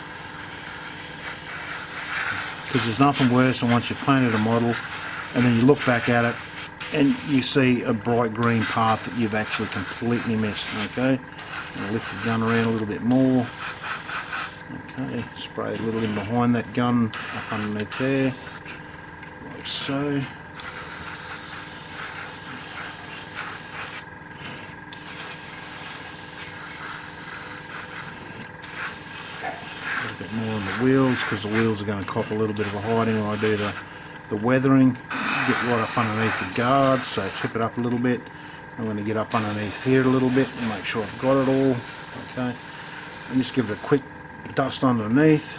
Because there's nothing worse than once you've painted a model and then you look back at it and you see a bright green path that you've actually completely missed. Okay, I'll lift the gun around a little bit more. Okay, spray a little in behind that gun, up underneath there, like so. A little bit more on the wheels, because the wheels are going to cop a little bit of a hiding when I do the weathering. Get right up underneath the guard, so tip it up a little bit. I'm going to get up underneath here a little bit and make sure I've got it all. Okay, and just give it a quick dust underneath.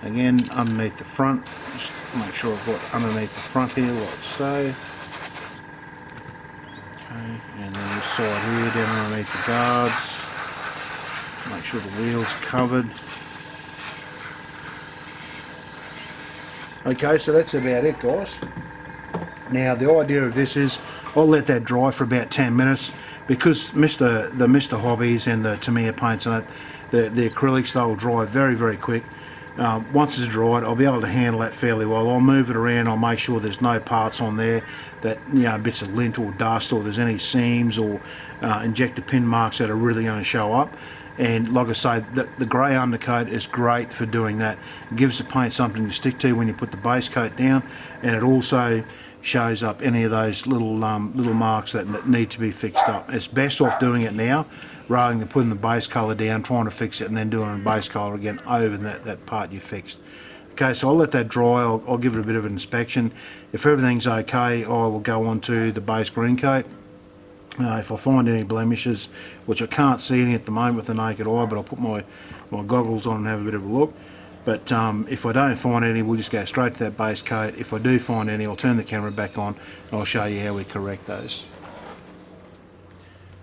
Again, underneath the front, just make sure I've got underneath the front here, like so. Okay, and then this side here, down underneath the guards. Make sure the wheel's covered. Okay, so that's about it, guys. Now the idea of this is I'll let that dry for about 10 minutes because the Mr. Hobbies and the Tamiya paints and that, the acrylics, they'll dry very, very quick. Once it's dried, I'll be able to handle that fairly well. I'll move it around, I'll make sure there's no parts on there that, you know, bits of lint or dust, or there's any seams or injector pin marks that are really going to show up. And like I say, the grey undercoat is great for doing that. It gives the paint something to stick to when you put the base coat down, and it also shows up any of those little marks that need to be fixed up. It's best off doing it now rather than putting the base colour down, trying to fix it and then doing a base colour again over that part you fixed. Okay, so I'll let that dry. I'll give it a bit of an inspection. If everything's okay, I will go on to the base green coat. If I find any blemishes, which I can't see any at the moment with the naked eye, but I'll put my goggles on and have a bit of a look. But if I don't find any, we'll just go straight to that base coat. If I do find any, I'll turn the camera back on and I'll show you how we correct those.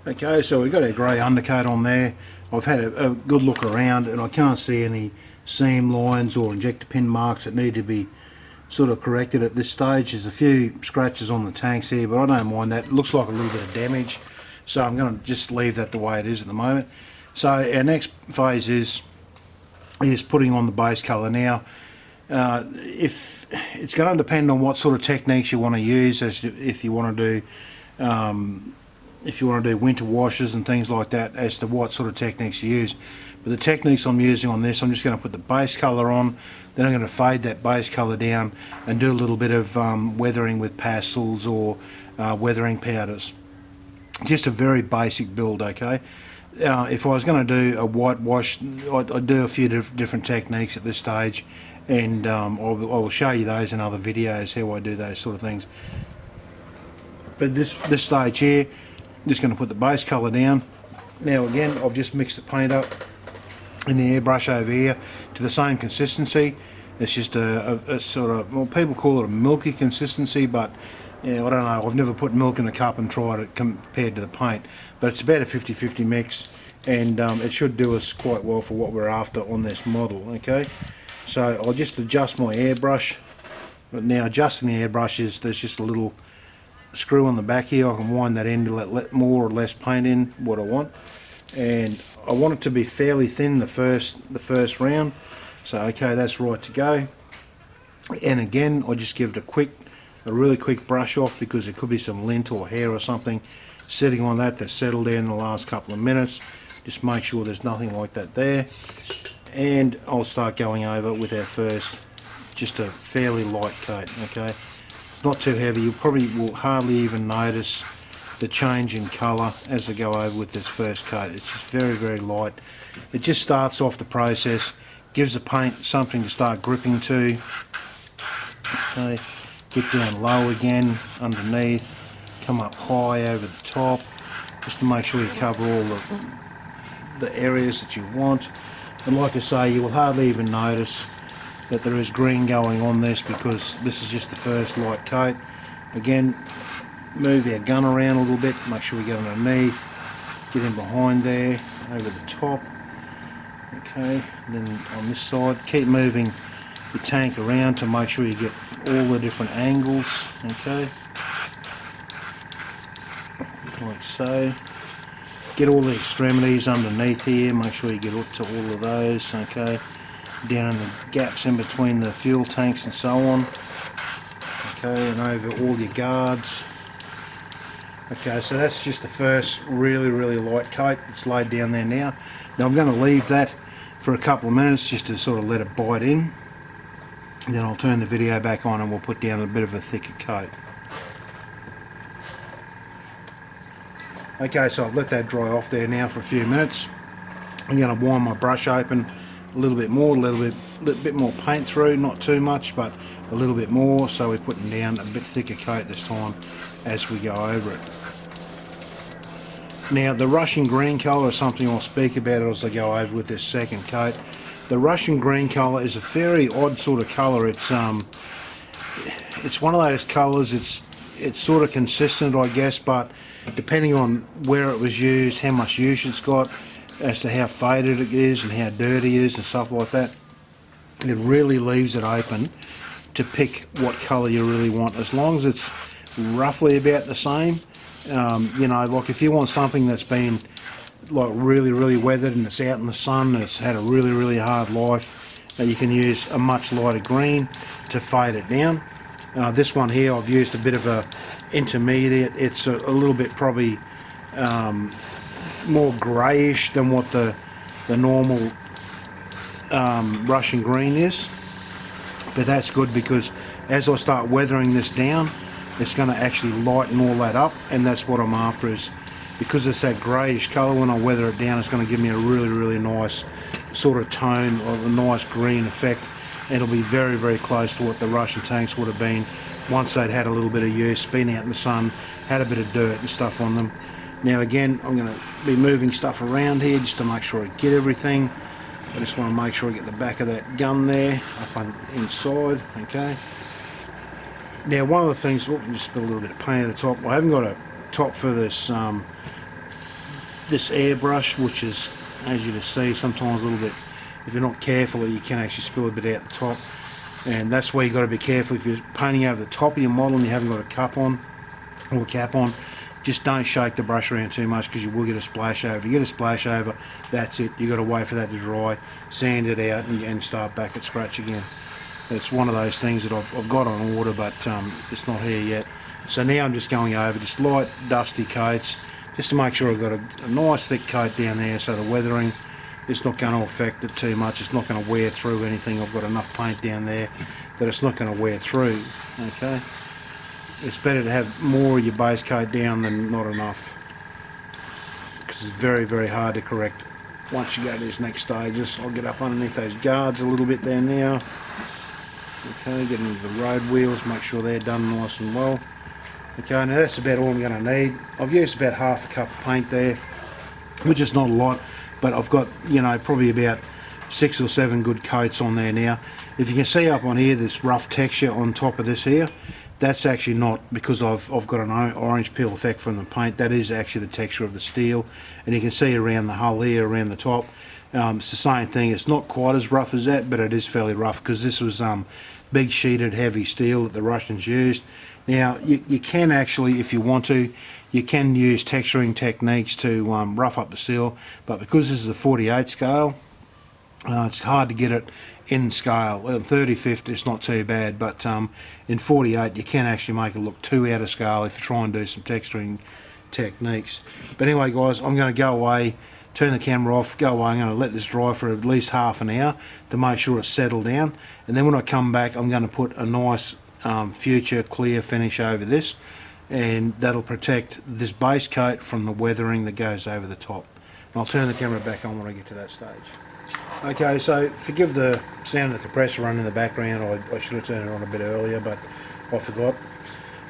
Okay, so we've got our grey undercoat on there. I've had a good look around and I can't see any seam lines or injector pin marks that need to be sort of corrected at this stage. There's a few scratches on the tanks here, but I don't mind that. It looks like a little bit of damage, so I'm going to just leave that the way it is at the moment. So our next phase is putting on the base colour. Now, if it's going to depend on what sort of techniques you want to use, if you want to do winter washes and things like that, as to what sort of techniques you use. But the techniques I'm using on this, I'm just going to put the base colour on, then I'm going to fade that base colour down and do a little bit of weathering with pastels or weathering powders. Just a very basic build, okay? If I was going to do a whitewash, I'd do a few different techniques at this stage, and I will show you those in other videos, how I do those sort of things. But this stage here, I'm just going to put the base colour down. Now again, I've just mixed the paint up in the airbrush over here to the same consistency. It's just a sort of, well, people call it a milky consistency, but yeah, I don't know, I've never put milk in a cup and tried it compared to the paint, but it's about a 50-50 mix, and it should do us quite well for what we're after on this model. Okay, so I'll just adjust my airbrush. But now adjusting the airbrush is, there's just a little screw on the back here. I can wind that in to let more or less paint in what I want, and I want it to be fairly thin the first round. So okay, that's right to go. And again, I just give it a really quick brush off, because there could be some lint or hair or something sitting on that settled there in the last couple of minutes. Just make sure there's nothing like that there, and I'll start going over with our first, just a fairly light coat. Okay, not too heavy. You probably will hardly even notice the change in colour as I go over with this first coat. It's just very, very light. It just starts off the process, gives the paint something to start gripping to. Okay, get down low again underneath, come up high over the top, just to make sure you cover all the areas that you want. And like I say, you will hardly even notice that there is green going on this, because this is just the first light coat. Again, move our gun around a little bit, make sure we get underneath, get in behind there, over the top. Okay, and then on this side, keep moving your tank around to make sure you get all the different angles, okay, like so. Get all the extremities underneath here, make sure you get up to all of those, okay, down in the gaps in between the fuel tanks and so on, okay, and over all your guards. Okay, so that's just the first really light coat that's laid down there now. Now I'm going to leave that for a couple of minutes just to sort of let it bite in. And then I'll turn the video back on and we'll put down a bit of a thicker coat. Okay, so I've let that dry off there now for a few minutes. I'm going to wind my brush open a little bit more, a little bit more paint through, not too much, but a little bit more, so we're putting down a bit thicker coat this time as we go over it. Now the Russian green colour is something I'll speak about as I go over with this second coat. The Russian green colour is a very odd sort of colour. It's one of those colours, it's sort of consistent, I guess, but depending on where it was used, how much use it's got, as to how faded it is and how dirty it is and stuff like that, it really leaves it open to pick what colour you really want, as long as it's roughly about the same. You know, like if you want something that's been like really weathered and it's out in the sun, it's had a really hard life, you can use a much lighter green to fade it down. This one here I've used a bit of a intermediate. It's a little bit probably more greyish than what the normal Russian green is, but that's good because as I start weathering this down, it's going to actually lighten all that up, and that's what I'm after, is because it's that greyish colour, when I weather it down, it's going to give me a really nice sort of tone, or a nice green effect, and it'll be very close to what the Russian tanks would have been once they'd had a little bit of use, been out in the sun, had a bit of dirt and stuff on them. Now again, I'm going to be moving stuff around here just to make sure I get everything. I just want to make sure I get the back of that gun there up on inside, okay. Now one of the things, just spill a little bit of paint at the top. I haven't got a top for this this airbrush, which is, as you can see, sometimes a little bit, if you're not careful, you can actually spill a bit out the top, and that's where you've got to be careful. If you're painting over the top of your model and you haven't got a cup on or a cap on, just don't shake the brush around too much, because you will get a splash over. If you get a splash over, that's it. You've got to wait for that to dry, sand it out, and start back at scratch again. It's one of those things that I've got on order, but it's not here yet. So now I'm just going over just light dusty coats, just to make sure I've got a nice thick coat down there, so the weathering is not going to affect it too much. It's not going to wear through anything. I've got enough paint down there that it's not going to wear through, okay. It's better to have more of your base coat down than not enough, because it's very hard to correct once you go to these next stages. I'll get up underneath those guards a little bit there now. Okay, get into the road wheels, make sure they're done nice and well. Okay, now that's about all I'm going to need. I've used about half a cup of paint there, which is not a lot, but I've got, you know, probably about 6 or 7 good coats on there now. If you can see up on here, this rough texture on top of this here, that's actually not because I've got an orange peel effect from the paint. That is actually the texture of the steel, and you can see around the hull here, around the top, it's the same thing. It's not quite as rough as that, but it is fairly rough, because this was big sheeted heavy steel that the Russians used. Now you can actually, if you want to, you can use texturing techniques to rough up the steel, but because this is a 48 scale, it's hard to get it in scale. Well, in 35th it's not too bad, but in 48 you can actually make it look too out of scale if you try and do some texturing techniques. But anyway guys, I'm going to go away, turn the camera off, go away. I'm going to let this dry for at least half an hour to make sure it's settled down, and then when I come back I'm going to put a nice future clear finish over this, and that'll protect this base coat from the weathering that goes over the top. And I'll turn the camera back on when I get to that stage. Okay, so forgive the sound of the compressor running in the background. I should have turned it on a bit earlier, but I forgot.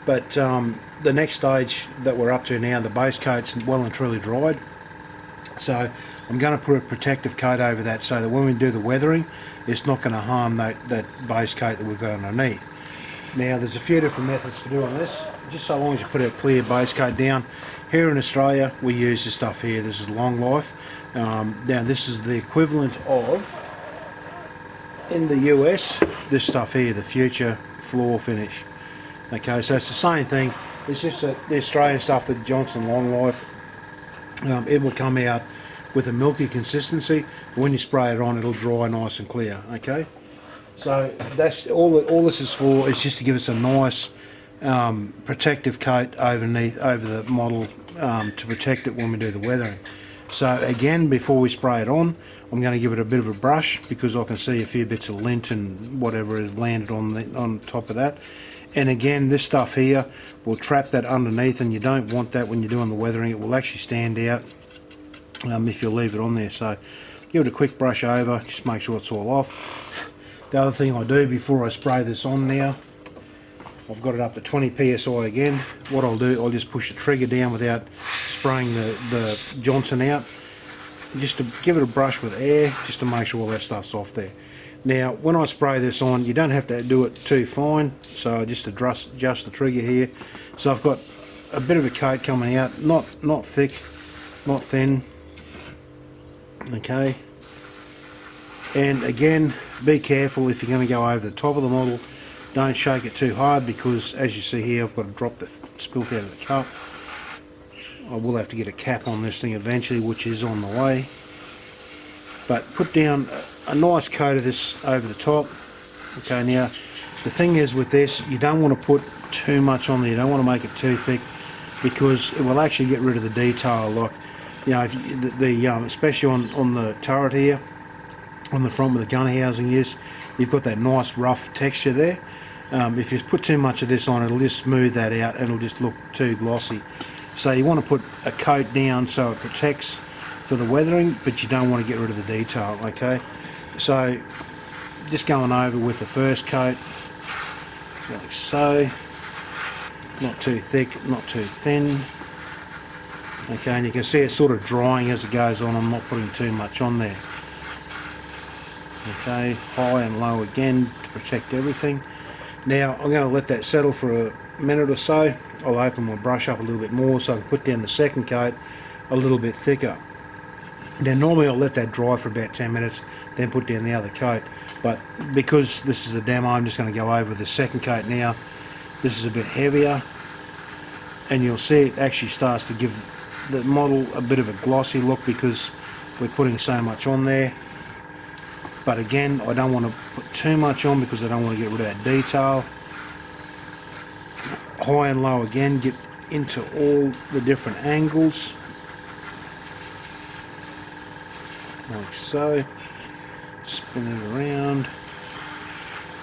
But the next stage that we're up to now, the base coat's well and truly dried. So I'm going to put a protective coat over that, so that when we do the weathering, it's not going to harm that base coat that we've got underneath. Now there's a few different methods to do on this, just so long as you put a clear base coat down. Here in Australia we use this stuff here. This is long life. Now this is the equivalent of in the US, this stuff here, the Future floor finish. Okay, so it's the same thing. It's just that the Australian stuff, the Johnson Long Life, it will come out with a milky consistency. When you spray it on, it'll dry nice and clear. Okay, so that's all this is for, is just to give us a nice protective coat over the model to protect it when we do the weathering. So again, before we spray it on, I'm going to give it a bit of a brush, because I can see a few bits of lint and whatever has landed on top of that. And again, this stuff here will trap that underneath, and you don't want that when you're doing the weathering. It will actually stand out if you leave it on there. So give it a quick brush over, just make sure it's all off. The other thing I do before I spray this on now, I've got it up to 20 psi again. What I'll do, I'll just push the trigger down without spraying the Johnson out, just to give it a brush with air, just to make sure all that stuff's off there. Now when I spray this on, you don't have to do it too fine, so I just adjust the trigger here. So I've got a bit of a coat coming out, not thick, not thin. Okay, and again, be careful if you're going to go over the top of the model. Don't shake it too hard, because as you see here, I've got to drop the spilt out of the cup. I will have to get a cap on this thing eventually, which is on the way. But put down a nice coat of this over the top. Okay, now the thing is with this, you don't want to put too much on there. You don't want to make it too thick, because it will actually get rid of the detail. Like, you know, if you, especially on the turret here, on the front where the gun housing is, you've got that nice rough texture there. If you put too much of this on, it'll just smooth that out and it'll just look too glossy. So you want to put a coat down so it protects for the weathering, but you don't want to get rid of the detail. Okay, so just going over with the first coat, like so. Not too thick, not too thin. Okay, and you can see it's sort of drying as it goes on. I'm not putting too much on there. Okay, high and low again to protect everything. Now I'm going to let that settle for a minute or so. I'll open my brush up a little bit more so I can put down the second coat a little bit thicker. Now normally I'll let that dry for about 10 minutes, then put down the other coat. But because this is a demo, I'm just going to go over the second coat now. This is a bit heavier, and you'll see it actually starts to give the model a bit of a glossy look because we're putting so much on there. But again, I don't want to put too much on because I don't want to get rid of that detail. High and low again, get into all the different angles, like so. Spin it around.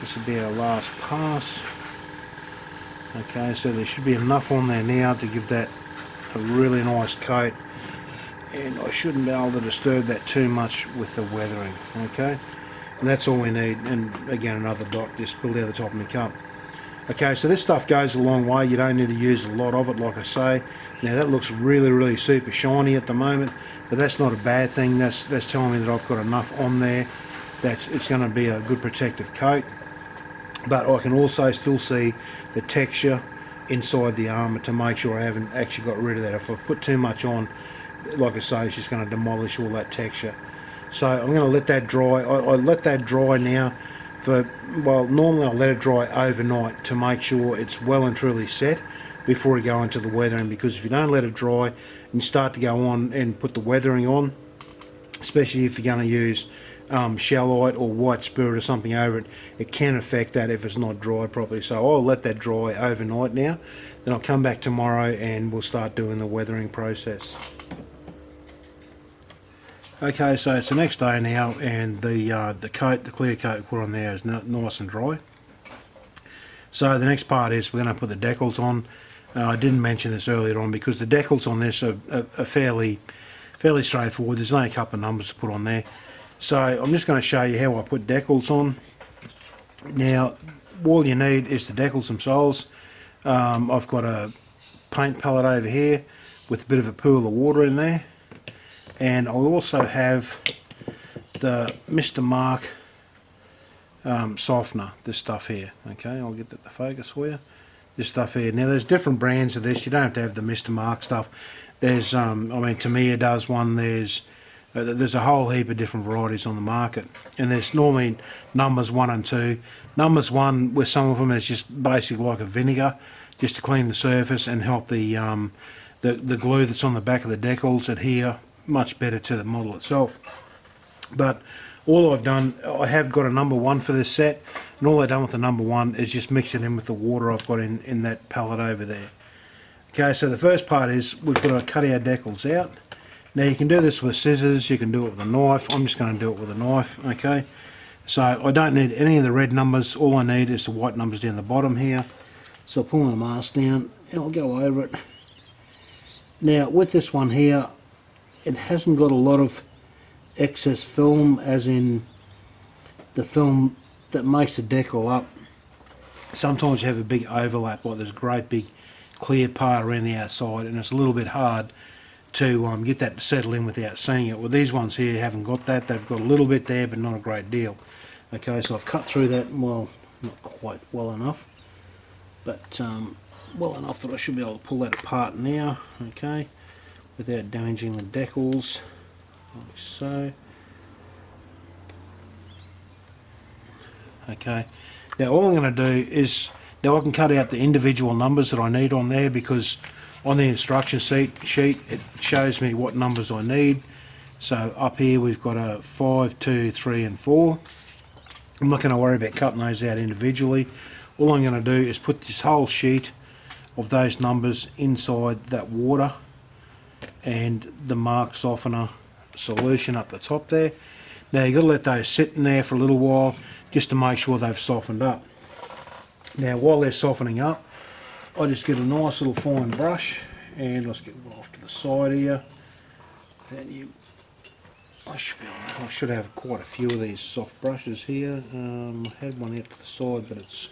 This will be our last pass. Okay, so there should be enough on there now to give that a really nice coat, and I shouldn't be able to disturb that too much with the weathering. Okay, and that's all we need. And again, another dot just spilled out the top of my cup. Okay, so this stuff goes a long way. You don't need to use a lot of it, like I say. Now that looks really super shiny at the moment, but that's not a bad thing. That's telling me that I've got enough on there that it's going to be a good protective coat. But I can also still see the texture inside the armour to make sure I haven't actually got rid of that. If I put too much on, like I say, it's just going to demolish all that texture. So I'm going to let that dry. I let that dry now for, well, normally I'll let it dry overnight to make sure it's well and truly set before we go into the weathering, because if you don't let it dry and you start to go on and put the weathering on, especially if you're going to use shellite or white spirit or something over it, it can affect that if it's not dried properly. So I'll let that dry overnight now, then I'll come back tomorrow and we'll start doing the weathering process. Okay, so it's the next day now, and the clear coat put on there is nice and dry. So the next part is we're going to put the decals on. I didn't mention this earlier on because the decals on this are fairly straightforward. There's only a couple of numbers to put on there. So I'm just going to show you how I put decals on. Now all you need is the decals themselves. I've got a paint palette over here with a bit of a pool of water in there, and I also have the Mr. Mark softener, this stuff here. Okay, I'll get that to focus for you. This stuff here. Now there's different brands of this. You don't have to have the Mr. Mark stuff. There's I mean, Tamiya does one. There's There's a whole heap of different varieties on the market, and there's normally numbers 1 and 2. Numbers 1, with some of them, is just basically like a vinegar, just to clean the surface and help the glue that's on the back of the decals adhere much better to the model itself. But all I've done, I have got a number 1 for this set, and all I've done with the number 1 is just mix it in with the water I've got in that palette over there. Okay, so the first part is we've got to cut our decals out. Now you can do this with scissors, you can do it with a knife. I'm just going to do it with a knife, okay? So I don't need any of the red numbers, all I need is the white numbers down the bottom here. So I'll pull my mask down and I'll go over it. Now with this one here, it hasn't got a lot of excess film, as in the film that makes the decal up. Sometimes you have a big overlap, like there's a great big clear part around the outside, and it's a little bit hard to get that to settle in without seeing it. Well, these ones here haven't got that. They've got a little bit there, but not a great deal. Okay, so I've cut through that, well, not quite well enough, but well enough that I should be able to pull that apart now, okay, without damaging the decals, like so. Okay, now all I'm going to do is, now I can cut out the individual numbers that I need on there, because on the instruction sheet it shows me what numbers I need. So up here we've got a 5, 2, 3 and 4. I'm not going to worry about cutting those out individually. All I'm going to do is put this whole sheet of those numbers inside that water and the mark softener solution up the top there. Now you've got to let those sit in there for a little while just to make sure they've softened up. Now while they're softening up, I just get a nice little fine brush, and let's get one off to the side here. Then I should have quite a few of these soft brushes here. I had one out to the side, but it's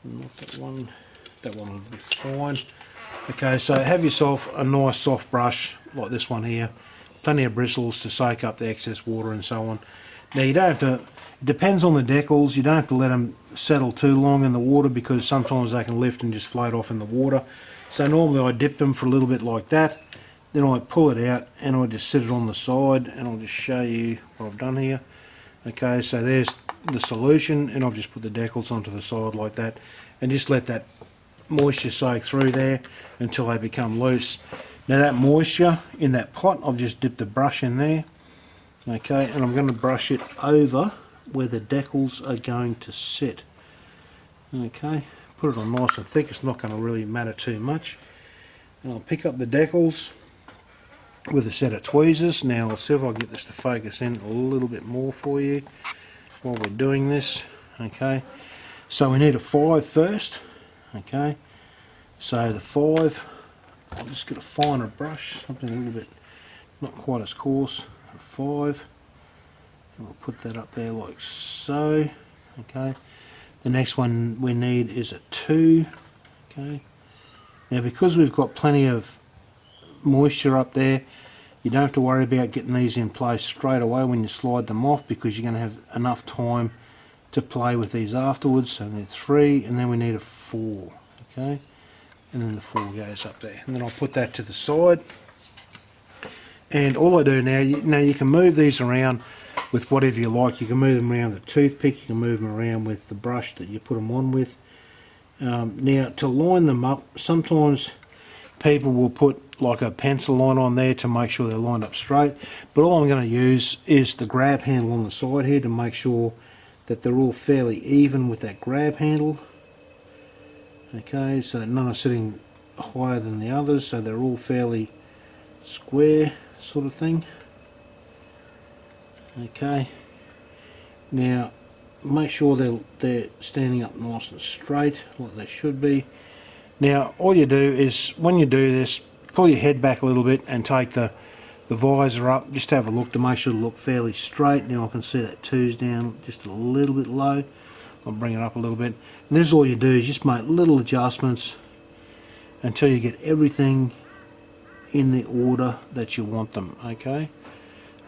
not that one. That one will be fine. Okay, so have yourself a nice soft brush like this one here. Plenty of bristles to soak up the excess water and so on. Now you don't have to, it depends on the decals, you don't have to let them settle too long in the water, because sometimes they can lift and just float off in the water. So normally I dip them for a little bit like that, then I pull it out and I just sit it on the side, and I'll just show you what I've done here. Okay, so there's the solution, and I've just put the decals onto the side like that, and just let that moisture soak through there until they become loose. Now that moisture in that pot, I've just dipped the brush in there. Okay, and I'm going to brush it over where the decals are going to sit. Okay, put it on nice and thick, it's not going to really matter too much. And I'll pick up the decals with a set of tweezers. Now I'll see if I can get this to focus in a little bit more for you while we're doing this. Okay, so we need a 5 first. Okay, so the 5, I'll just get a finer brush, something a little bit not quite as coarse. 5, and we'll put that up there like so. Okay, the next one we need is a 2. Okay, now because we've got plenty of moisture up there, you don't have to worry about getting these in place straight away when you slide them off, because you're going to have enough time to play with these afterwards. So we need 3, and then we need a 4. Okay, and then the 4 goes up there, and then I'll put that to the side. And all I do now, you can move these around with whatever you like. You can move them around with a toothpick, you can move them around with the brush that you put them on with. Now to line them up, sometimes people will put like a pencil line on there to make sure they're lined up straight, but all I'm going to use is the grab handle on the side here to make sure that they're all fairly even with that grab handle. Okay, so that none are sitting higher than the others, so they're all fairly square sort of thing. Okay, now make sure they're standing up nice and straight like they should be. Now all you do is, when you do this, pull your head back a little bit and take the visor up, just have a look to make sure it look fairly straight. Now I can see that 2's down just a little bit low. I'll bring it up a little bit, and this is all you do, is just make little adjustments until you get everything in the order that you want them. Okay,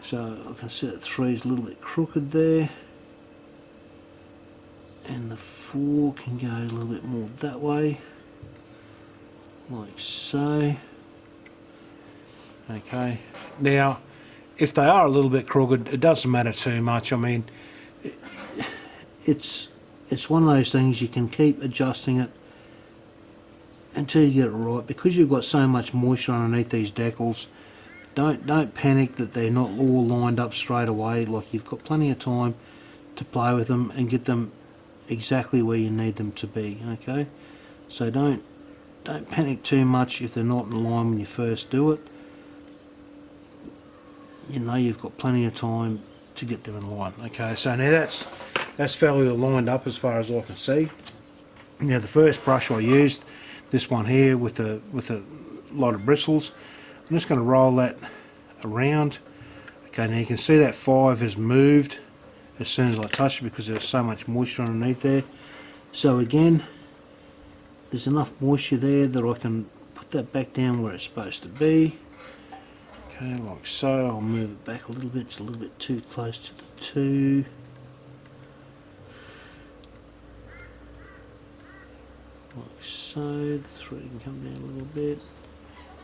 so I can see that 3 is a little bit crooked there, and the 4 can go a little bit more that way, like so. Okay, now if they are a little bit crooked, it doesn't matter too much. I mean, it's one of those things you can keep adjusting it until you get it right, because you've got so much moisture underneath these decals. Don't panic that they're not all lined up straight away. Like, you've got plenty of time to play with them and get them exactly where you need them to be. Okay, so don't panic too much if they're not in line when you first do it. You know you've got plenty of time to get them in line. Okay, so now that's fairly lined up as far as I can see. Now the first brush I used, this one here with a lot of bristles, I'm just going to roll that around. Okay, now you can see that 5 has moved as soon as I touch it because there's so much moisture underneath there. So again, there's enough moisture there that I can put that back down where it's supposed to be. Okay, like so. I'll move it back a little bit. It's a little bit too close to the 2. Like so. The 3 can come down a little bit.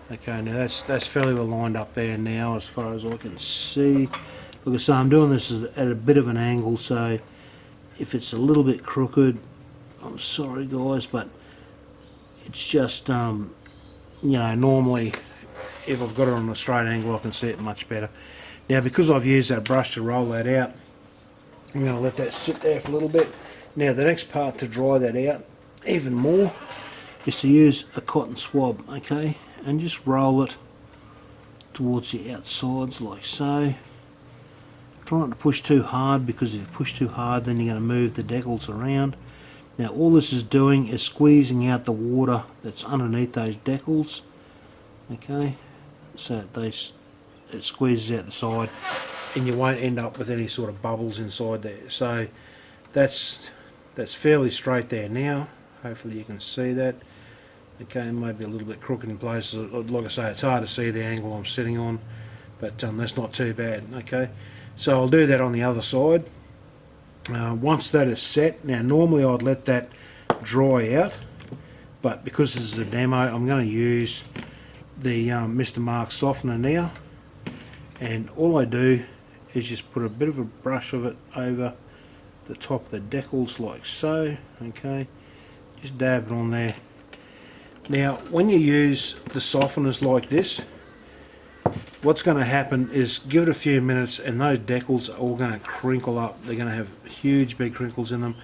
Okay, now that's fairly well lined up there now as far as I can see. Like I say, I'm doing this at a bit of an angle, so if it's a little bit crooked, I'm sorry guys, but it's just, you know, normally if I've got it on a straight angle I can see it much better. Now because I've used that brush to roll that out, I'm going to let that sit there for a little bit. Now the next part to dry that out even more is to use a cotton swab, okay, and just roll it towards the outsides like so. Try not to push too hard, because if you push too hard then you're going to move the decals around. Now all this is doing is squeezing out the water that's underneath those decals, okay, so it squeezes out the side and you won't end up with any sort of bubbles inside there. So that's fairly straight there now. Hopefully you can see that. Okay, maybe a little bit crooked in places. Like I say, it's hard to see the angle I'm sitting on, but that's not too bad. Okay, so I'll do that on the other side. Once that is set, now normally I'd let that dry out, but because this is a demo, I'm going to use the Mr. Mark softener now, and all I do is just put a bit of a brush of it over the top of the decals like so. Okay, just dab it on there. Now when you use the softeners like this, what's going to happen is give it a few minutes and those decals are all going to crinkle up. They're going to have huge big crinkles in them.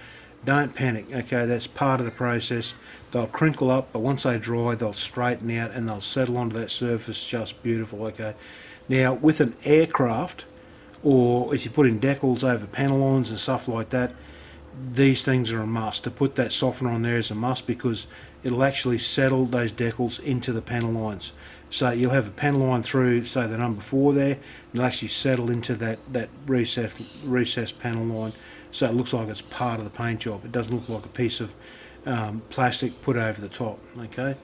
Don't panic, okay, that's part of the process. They'll crinkle up, but once they dry they'll straighten out and they'll settle onto that surface just beautiful. Okay, now with an aircraft, or if you put in decals over panel lines and stuff like that, these things are a must. To put that softener on there is a must, because it'll actually settle those decals into the panel lines. So you'll have a panel line through, say, the number 4 there, and it'll actually settle into that recessed panel line, so it looks like it's part of the paint job. It doesn't look like a piece of plastic put over the top. Okay,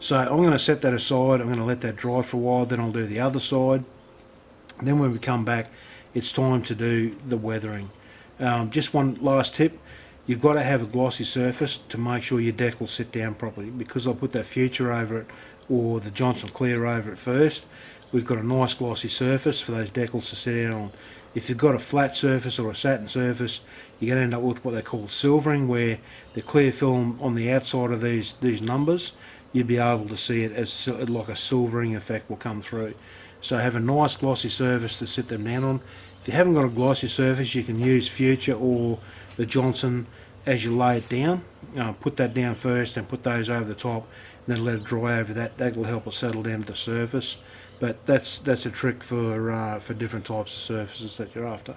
so I'm going to set that aside. I'm going to let that dry for a while, then I'll do the other side. And then when we come back, it's time to do the weathering. Just one last tip: you've got to have a glossy surface to make sure your decals sit down properly, because I'll put that Future over it or the Johnson Clear over it first. We've got a nice glossy surface for those decals to sit down on. If you've got a flat surface or a satin surface, you're going to end up with what they call silvering, where the clear film on the outside of these numbers, you'll be able to see it as like a silvering effect will come through. So have a nice glossy surface to sit them down on. If you haven't got a glossy surface, you can use Future or the Johnson as you lay it down. Put that down first and put those over the top, and then let it dry over that. That'll help it settle down to the surface. But that's a trick for different types of surfaces that you're after.